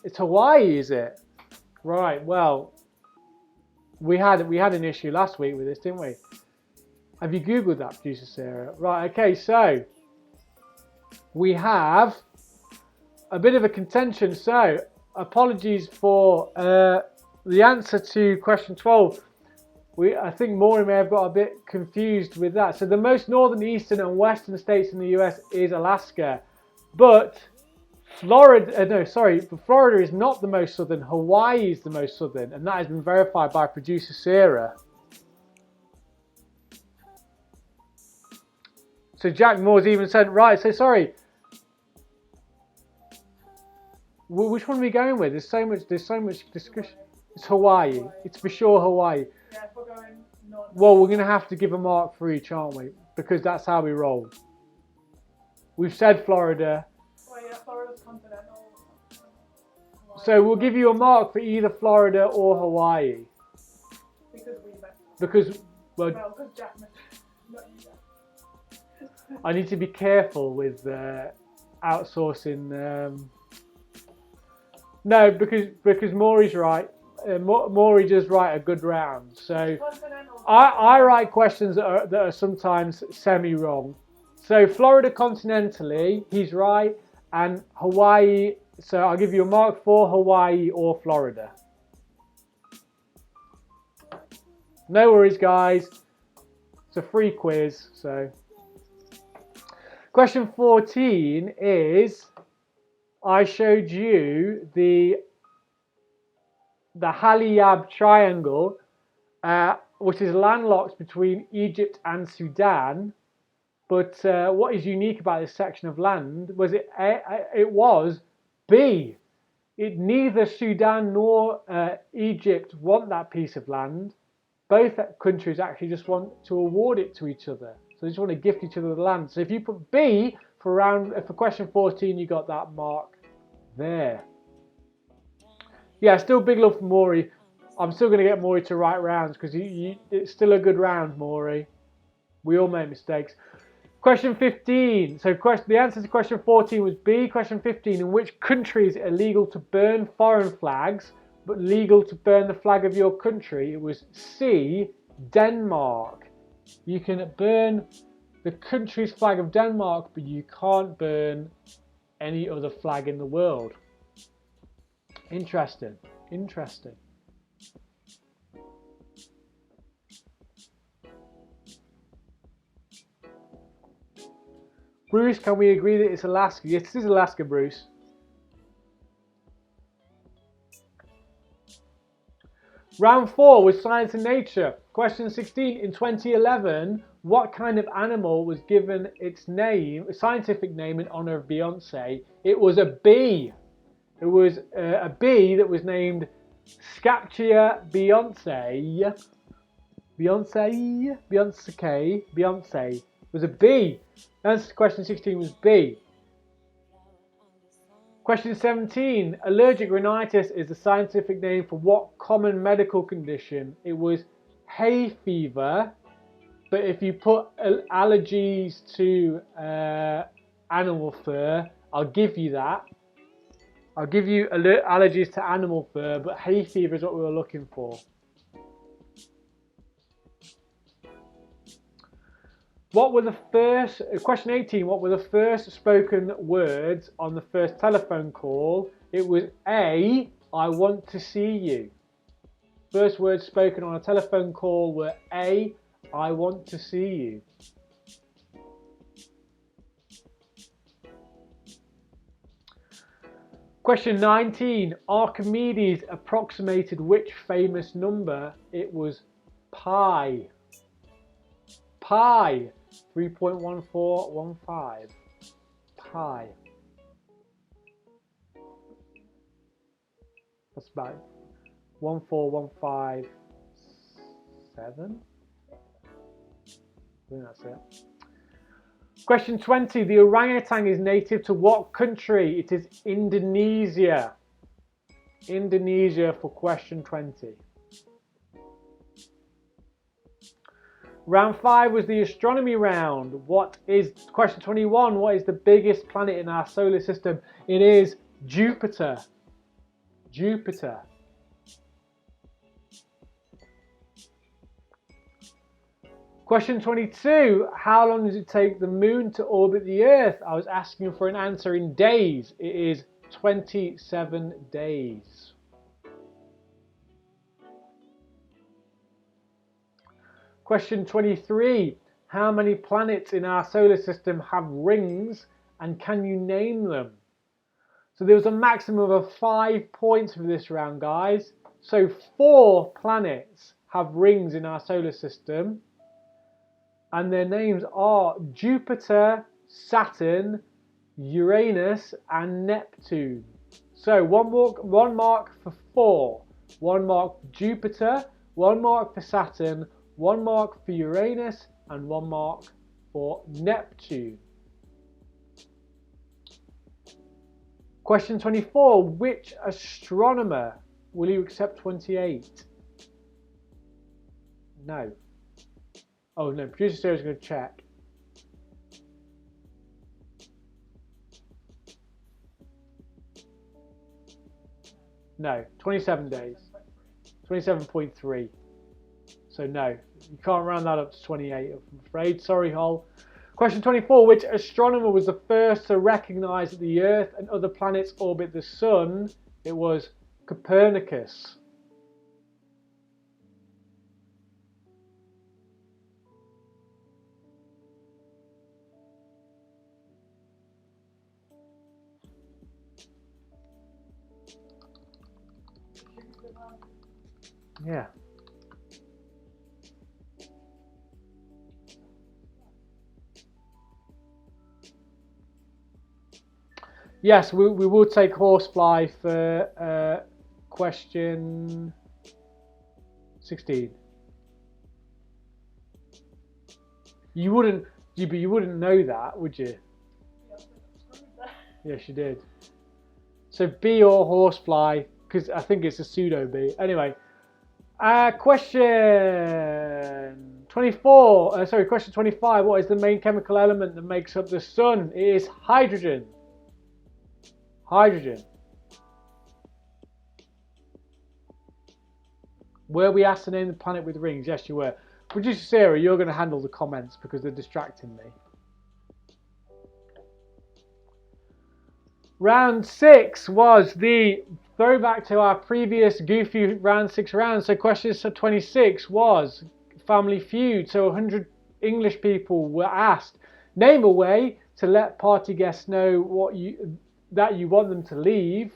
It's Hawaii, is it? Right, well, we had an issue last week with this, didn't we? Have you Googled that, producer Sarah? Right, okay, so we have a bit of a contention. So apologies for the answer to question 12. I think Maury may have got a bit confused with that. So the most northern, eastern and western states in the US is Alaska. But Florida is not the most southern. Hawaii is the most southern. And that has been verified by producer Sarah. So Jack Moore's even said, right, so sorry. Which one are we going with? There's so much discussion. It's Hawaii. It's for sure Hawaii. Yeah, if we're going north. Well, we're going to have to give a mark for each, aren't we? Because that's how we roll. We've said Florida. Well, yeah, Florida's continental. So we'll give you a mark for either Florida or Hawaii. Because we met. Because, Well, because Jack met. Not you, Jack. I need to be careful with outsourcing. No, because Maury's right. Maury does write a good round. So I write questions that are sometimes semi-wrong. So Florida continentally, he's right, and Hawaii. So I'll give you a mark for Hawaii or Florida. No worries, guys. It's a free quiz. So Question 14 is, I showed you the Haliyab Triangle, which is landlocked between Egypt and Sudan. But what is unique about this section of land was it was B. Neither Sudan nor Egypt want that piece of land. Both countries actually just want to award it to each other. So they just want to gift each other the land. So if you put B for question 14, you got that mark there. Yeah, still big love for Maury. I'm still going to get Maury to write rounds because it's still a good round, Maury. We all make mistakes. Question 15. So the answer to question 14 was B. Question 15. In which country is it illegal to burn foreign flags, but legal to burn the flag of your country? It was C. Denmark. You can burn the country's flag of Denmark, but you can't burn any other flag in the world. Interesting. Interesting. Bruce, can we agree that it's Alaska? Yes, it is Alaska, Bruce. Round 4 was Science and Nature. Question 16. In 2011, what kind of animal was given its name, a scientific name, in honor of Beyonce? It was a bee. It was a bee that was named Scaptia Beyonce. Beyonce. It was a bee. The answer to question 16 was B. Question 17. Allergic rhinitis is the scientific name for what common medical condition? It was hay fever. But if you put allergies to animal fur, I'll give you that. I'll give you allergies to animal fur, but hay fever is what we were looking for. What were the first, question 18, what were the first spoken words on the first telephone call? It was A, I want to see you. First words spoken on a telephone call were A, I want to see you. Question 19, Archimedes approximated which famous number? It was pi. Pi, 3.1415. Pi. That's about 14157. I think that's it. Question 20. The orangutan is native to what country? It is Indonesia. Indonesia for question 20. Round 5 was the astronomy round. Question 21, what is the biggest planet in our solar system? It is Jupiter. Jupiter. Question 22, how long does it take the moon to orbit the Earth? I was asking for an answer in days. It is 27 days. Question 23, how many planets in our solar system have rings and can you name them? So there was a maximum of 5 points for this round, guys. So 4 planets have rings in our solar system. And their names are Jupiter, Saturn, Uranus, and Neptune. So one mark for 4. 1 mark for Jupiter, 1 mark for Saturn, 1 mark for Uranus, and 1 mark for Neptune. Question 24. Which astronomer will you accept 28? No. Oh no, producer Sarah's going to check. No, 27 days. 27.3. So no, you can't round that up to 28, I'm afraid. Sorry, Hull. Question 24. Which astronomer was the first to recognise that the Earth and other planets orbit the Sun? It was Copernicus. Yeah. Yes, we will take horsefly for question 16. You wouldn't, but you wouldn't know that, would you? Yes, you did. So bee or horsefly, because I think it's a pseudo bee. Anyway, question 24. Sorry, question 25. What is the main chemical element that makes up the sun? It is hydrogen. Hydrogen. Were we asked to name the planet with rings? Yes, you were. Producer Sarah, you're going to handle the comments because they're distracting me. Round 6 was the throwback to our previous goofy round 6 rounds. So question 26 was Family Feud. So 100 English people were asked, name a way to let party guests know that you want them to leave,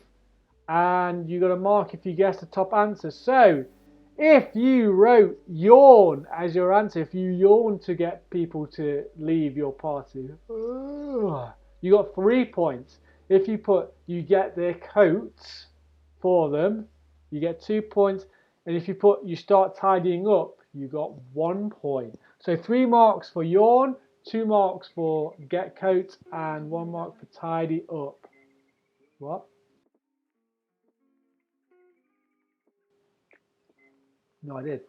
and you got a mark if you guess the top answer. So if you wrote yawn as your answer, if you yawn to get people to leave your party, you got 3 points. If you put you get their coats for them, you get 2 points. And if you put you start tidying up, you got 1 point. So 3 marks for yawn, 2 marks for get coats, and 1 mark for tidy up. What? No, I did.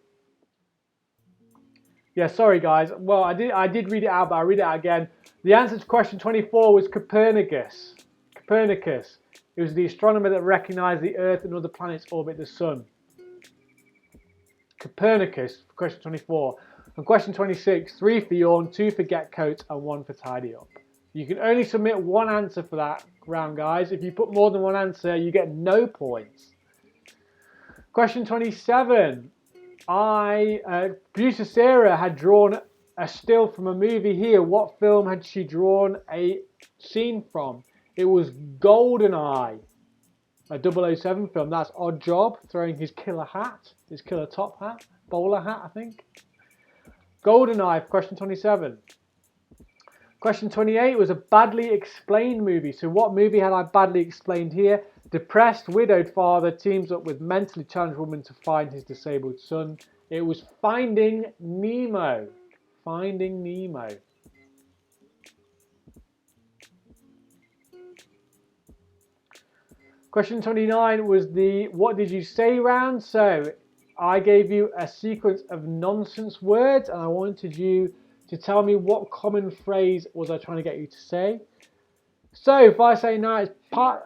Yeah, sorry guys. Well, I did read it out, but I'll read it out again. The answer to question 24 was Copernicus. Copernicus. It was the astronomer that recognized the Earth and other planets orbit the sun. Copernicus for question 24. And question 26, 3 for yawn, 2 for get coat, and 1 for tidy up. You can only submit 1 answer for that round, guys. If you put more than 1 answer, you get no points. Question 27. Producer Sarah had drawn a still from a movie here. What film had she drawn a scene from? It was GoldenEye, a 007 film. That's Odd Job throwing his killer hat, his killer top hat, bowler hat, I think. GoldenEye, question 27. Question 28 was a badly explained movie. So what movie had I badly explained here? Depressed, widowed father teams up with mentally challenged woman to find his disabled son. It was Finding Nemo. Finding Nemo. Question 29 was the what did you say round. So I gave you a sequence of nonsense words and I wanted you to tell me what common phrase was I trying to get you to say. So if I say now it's part...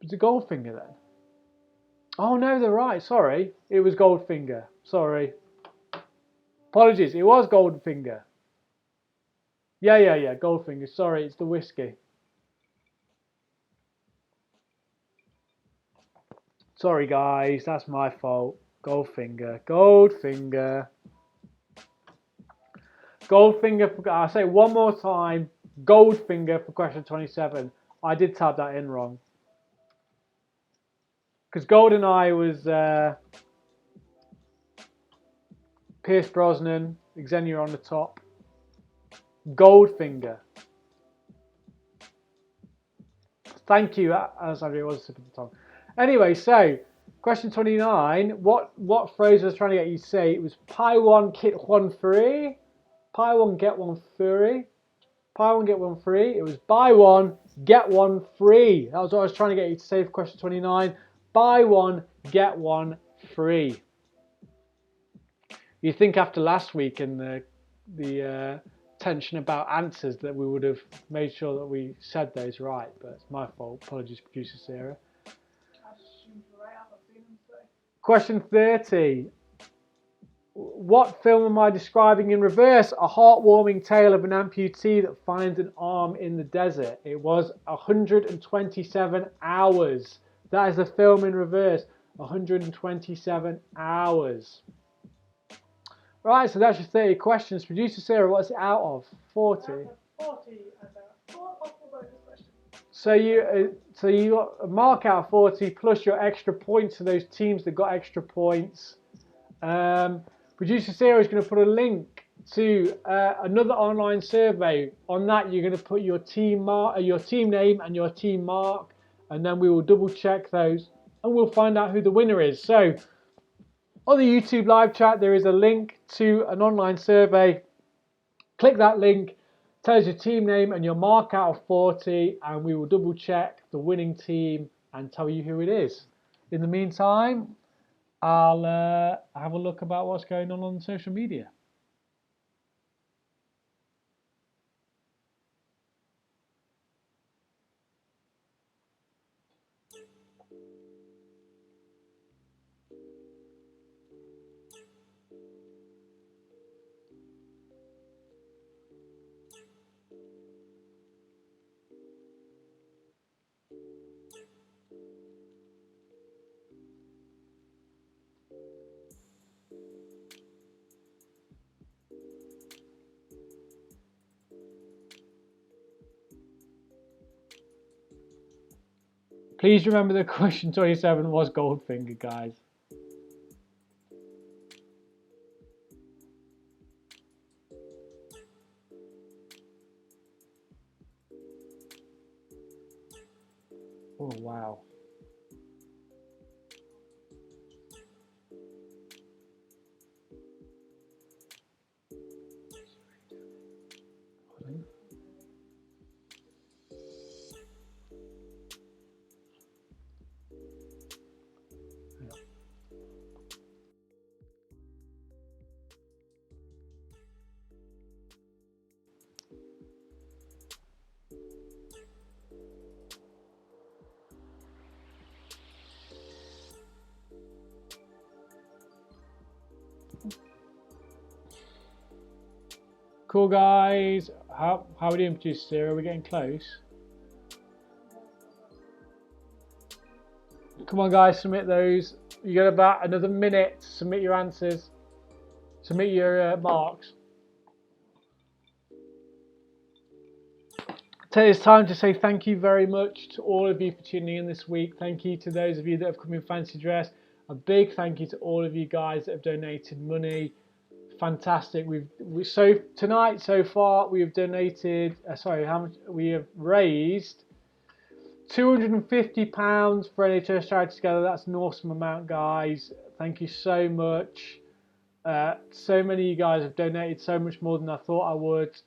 It's a Goldfinger then? Oh no, they're right, sorry. It was Goldfinger, sorry. Apologies, it was Goldfinger. Yeah, Goldfinger, sorry, it's the whiskey. Sorry guys, that's my fault. Goldfinger, Goldfinger. Goldfinger, I'll say it one more time. Goldfinger for question 27. I did type that in wrong. Because GoldenEye was Pierce Brosnan, Xenia on the top. Goldfinger. Thank you, Alessandro, it was a sip of the tongue. Anyway, so question 29. What phrase I was trying to get you to say? It was buy one, get one free. Buy one, get one free. Buy one, get one free. It was buy one, get one free. That was what I was trying to get you to say for question 29. Buy one, get one free. You think after last week and the tension about answers that we would have made sure that we said those right, but it's my fault. Apologies, producer Sarah. Question 30. What film am I describing in reverse? A heartwarming tale of an amputee that finds an arm in the desert. It was 127 hours. That is the film in reverse. 127 hours. Right, so that's your 30 questions. Producer Sarah, what's it out of? 40. 40 and 4 possible bonus questions. So you got a mark out of 40 plus your extra points to those teams that got extra points. Producer Sarah is going to put a link to another online survey. On that, you're going to put your team name and your team mark, and then we will double check those, and we'll find out who the winner is. So on the YouTube live chat, there is a link to an online survey. Click that link. Tell us your team name and your mark out of 40, and we will double check the winning team and tell you who it is. In the meantime, I'll have a look about what's going on social media. Please remember that question 27 was Goldfinger, guys. Oh, wow. Cool, guys. How are we doing, producer Sarah? Are we getting close? Come on, guys, submit those. You got about another minute to submit your answers. Submit your marks. It's time to say thank you very much to all of you for tuning in this week. Thank you to those of you that have come in fancy dress. A big thank you to all of you guys that have donated money. Fantastic. Tonight so far we have donated. How much? We have raised £250 for NHS Charity Together. That's an awesome amount, guys. Thank you so much. So many of you guys have donated so much more than I thought I would.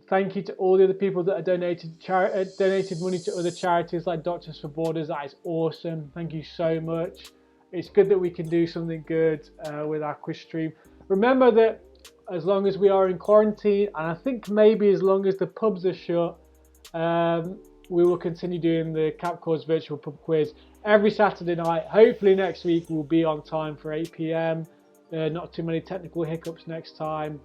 Thank you to all the other people that have donated money to other charities like Doctors for Borders. That is awesome. Thank you so much. It's good that we can do something good with our quiz stream. Remember that as long as we are in quarantine, and I think maybe as long as the pubs are shut, we will continue doing the CapCaud's virtual pub quiz every Saturday night. Hopefully next week we'll be on time for 8 PM. Not too many technical hiccups next time.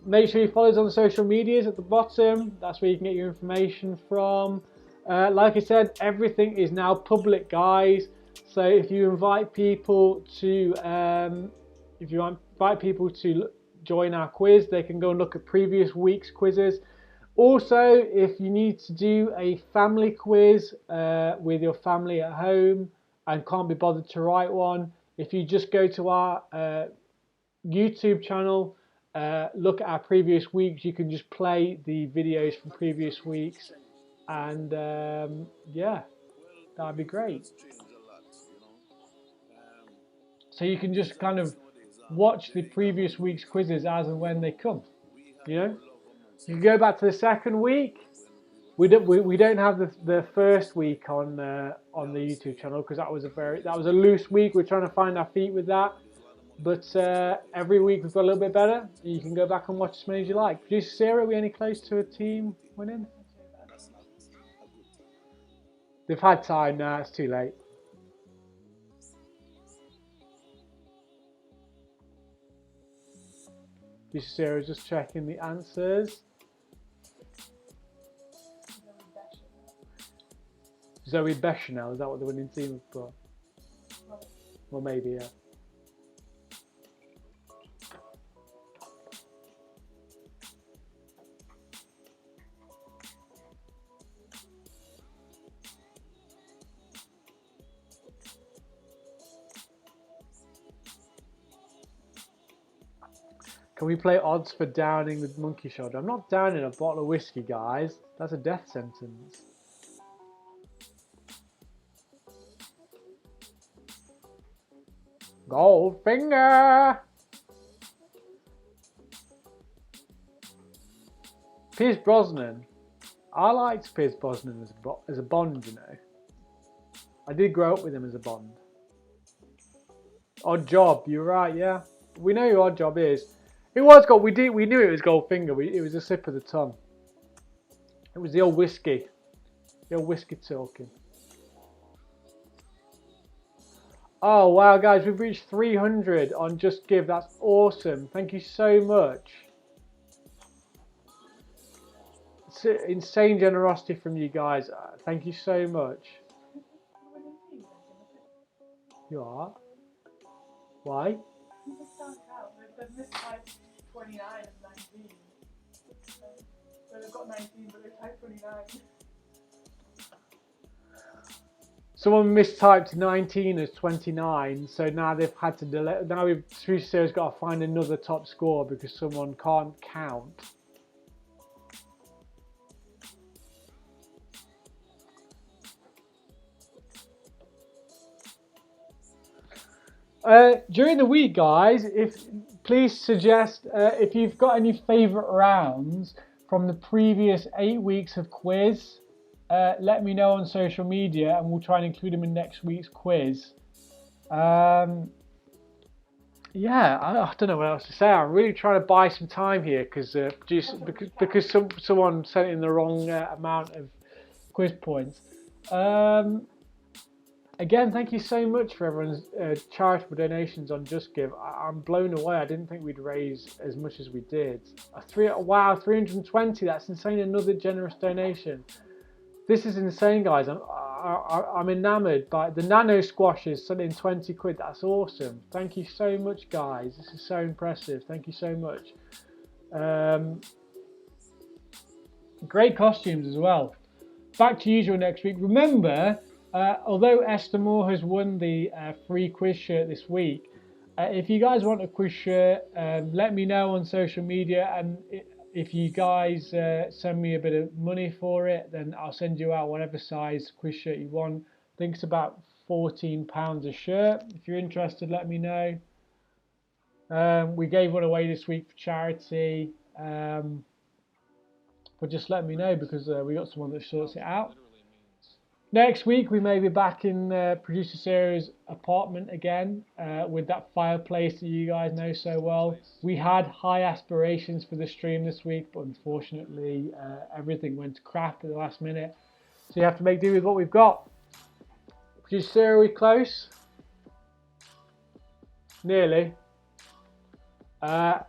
Make sure you follow us on the social medias at the bottom. That's where you can get your information from. Like I said, everything is now public, guys. So if you invite people to join our quiz, they can go and look at previous week's quizzes. Also, if you need to do a family quiz with your family at home and can't be bothered to write one, if you just go to our YouTube channel, look at our previous weeks, you can just play the videos from previous weeks, and yeah, that'd be great. So you can just kind of watch the previous week's quizzes as and when they come. You know, you can go back to the second week. We don't have the first week on the YouTube channel because that was a loose week. We're trying to find our feet with that. But every week we've got a little bit better. You can go back and watch as many as you like. Producer Sarah, are we any close to a team winning? They've had time now, it's too late. Producer Sarah's just checking the answers. Zoe Bechamel, is that what the winning team have got? Well, maybe, yeah. Can we play odds for downing the monkey shoulder? I'm not downing a bottle of whiskey, guys. That's a death sentence. Goldfinger! Pierce Brosnan. I liked Pierce Brosnan as a Bond, you know. I did grow up with him as a Bond. Odd Job, you're right, yeah. We know who Odd Job is. It was gold. We knew it was Goldfinger. It was a slip of the tongue. It was the old whiskey. The old whiskey talking. Oh wow, guys, we've reached 300 on Just Give. That's awesome. Thank you so much. It's insane generosity from you guys. Thank you so much. You are? Why? People can't count. They've mistyped 29 and 19. So they've got 19, but they've typed 29. Someone mistyped 19 as 29, so now they've had to delete. Now Truce's got to find another top score because someone can't count. During the week, guys, please suggest if you've got any favourite rounds from the previous 8 weeks of quiz. Let me know on social media, and we'll try and include them in next week's quiz. Yeah, I don't know what else to say. I'm really trying to buy some time here because someone sent in the wrong amount of quiz points. Again, thank you so much for everyone's charitable donations on Just Give. I'm blown away. I didn't think we'd raise as much as we did. Wow, 320. That's insane. Another generous donation. This is insane, guys. I'm enamoured by the nano squashes selling 20 quid. That's awesome. Thank you so much, guys. This is so impressive. Thank you so much. Great costumes as well. Back to usual next week. Remember, although Esther Moore has won the free quiz shirt this week, if you guys want a quiz shirt, let me know on social media, and if you guys send me a bit of money for it, then I'll send you out whatever size quiz shirt you want. I think it's about £14 a shirt. If you're interested, let me know. We gave one away this week for charity, but just let me know because we got someone that sorts it out. Next week we may be back in producer Sarah's apartment again with that fireplace that you guys know so well. We had high aspirations for the stream this week, but unfortunately everything went to crap at the last minute. So you have to make do with what we've got. Producer Sarah, are we close? Nearly. I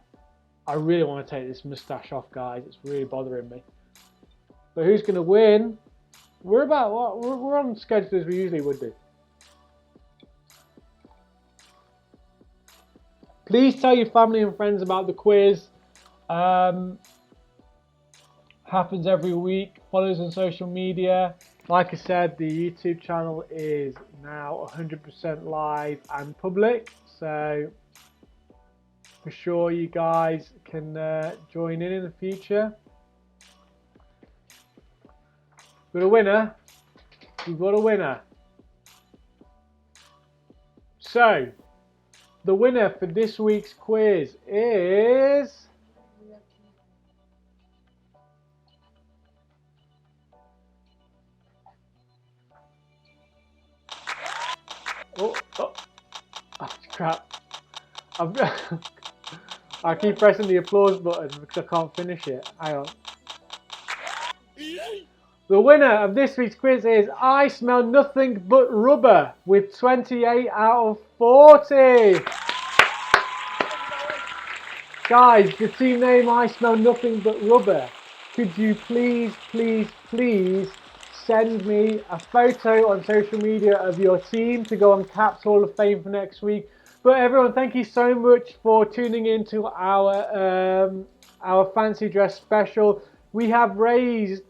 really want to take this moustache off, guys. It's really bothering me. But who's going to win? We're on schedule as we usually would do. Please tell your family and friends about the quiz. Happens every week. Follow us on social media. Like I said, the YouTube channel is now 100% live and public. So for sure you guys can join in the future. We've got a winner. We've got a winner. So, the winner for this week's quiz is... Oh, crap. I keep pressing the applause button because I can't finish it. Hang on. The winner of this week's quiz is I Smell Nothing But Rubber with 28 out of 40. Guys, the team name I Smell Nothing But Rubber. Could you please send me a photo on social media of your team to go on Cap's Hall of Fame for next week. But everyone, thank you so much for tuning in to our fancy dress special. We have raised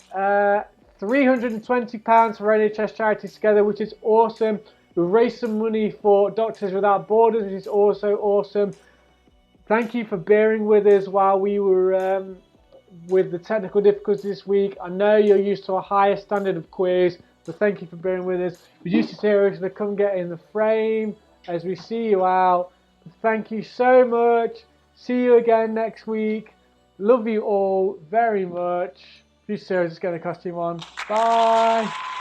£320 for NHS charities together, which is awesome. We've raised some money for Doctors Without Borders, which is also awesome. Thank you for bearing with us while we were with the technical difficulties this week. I know you're used to a higher standard of quiz, but thank you for bearing with us. Producer Sarah's going to come get in the frame as we see you out. Thank you so much. See you again next week. Love you all very much. Producer Sarah's just getting a costume on. Bye.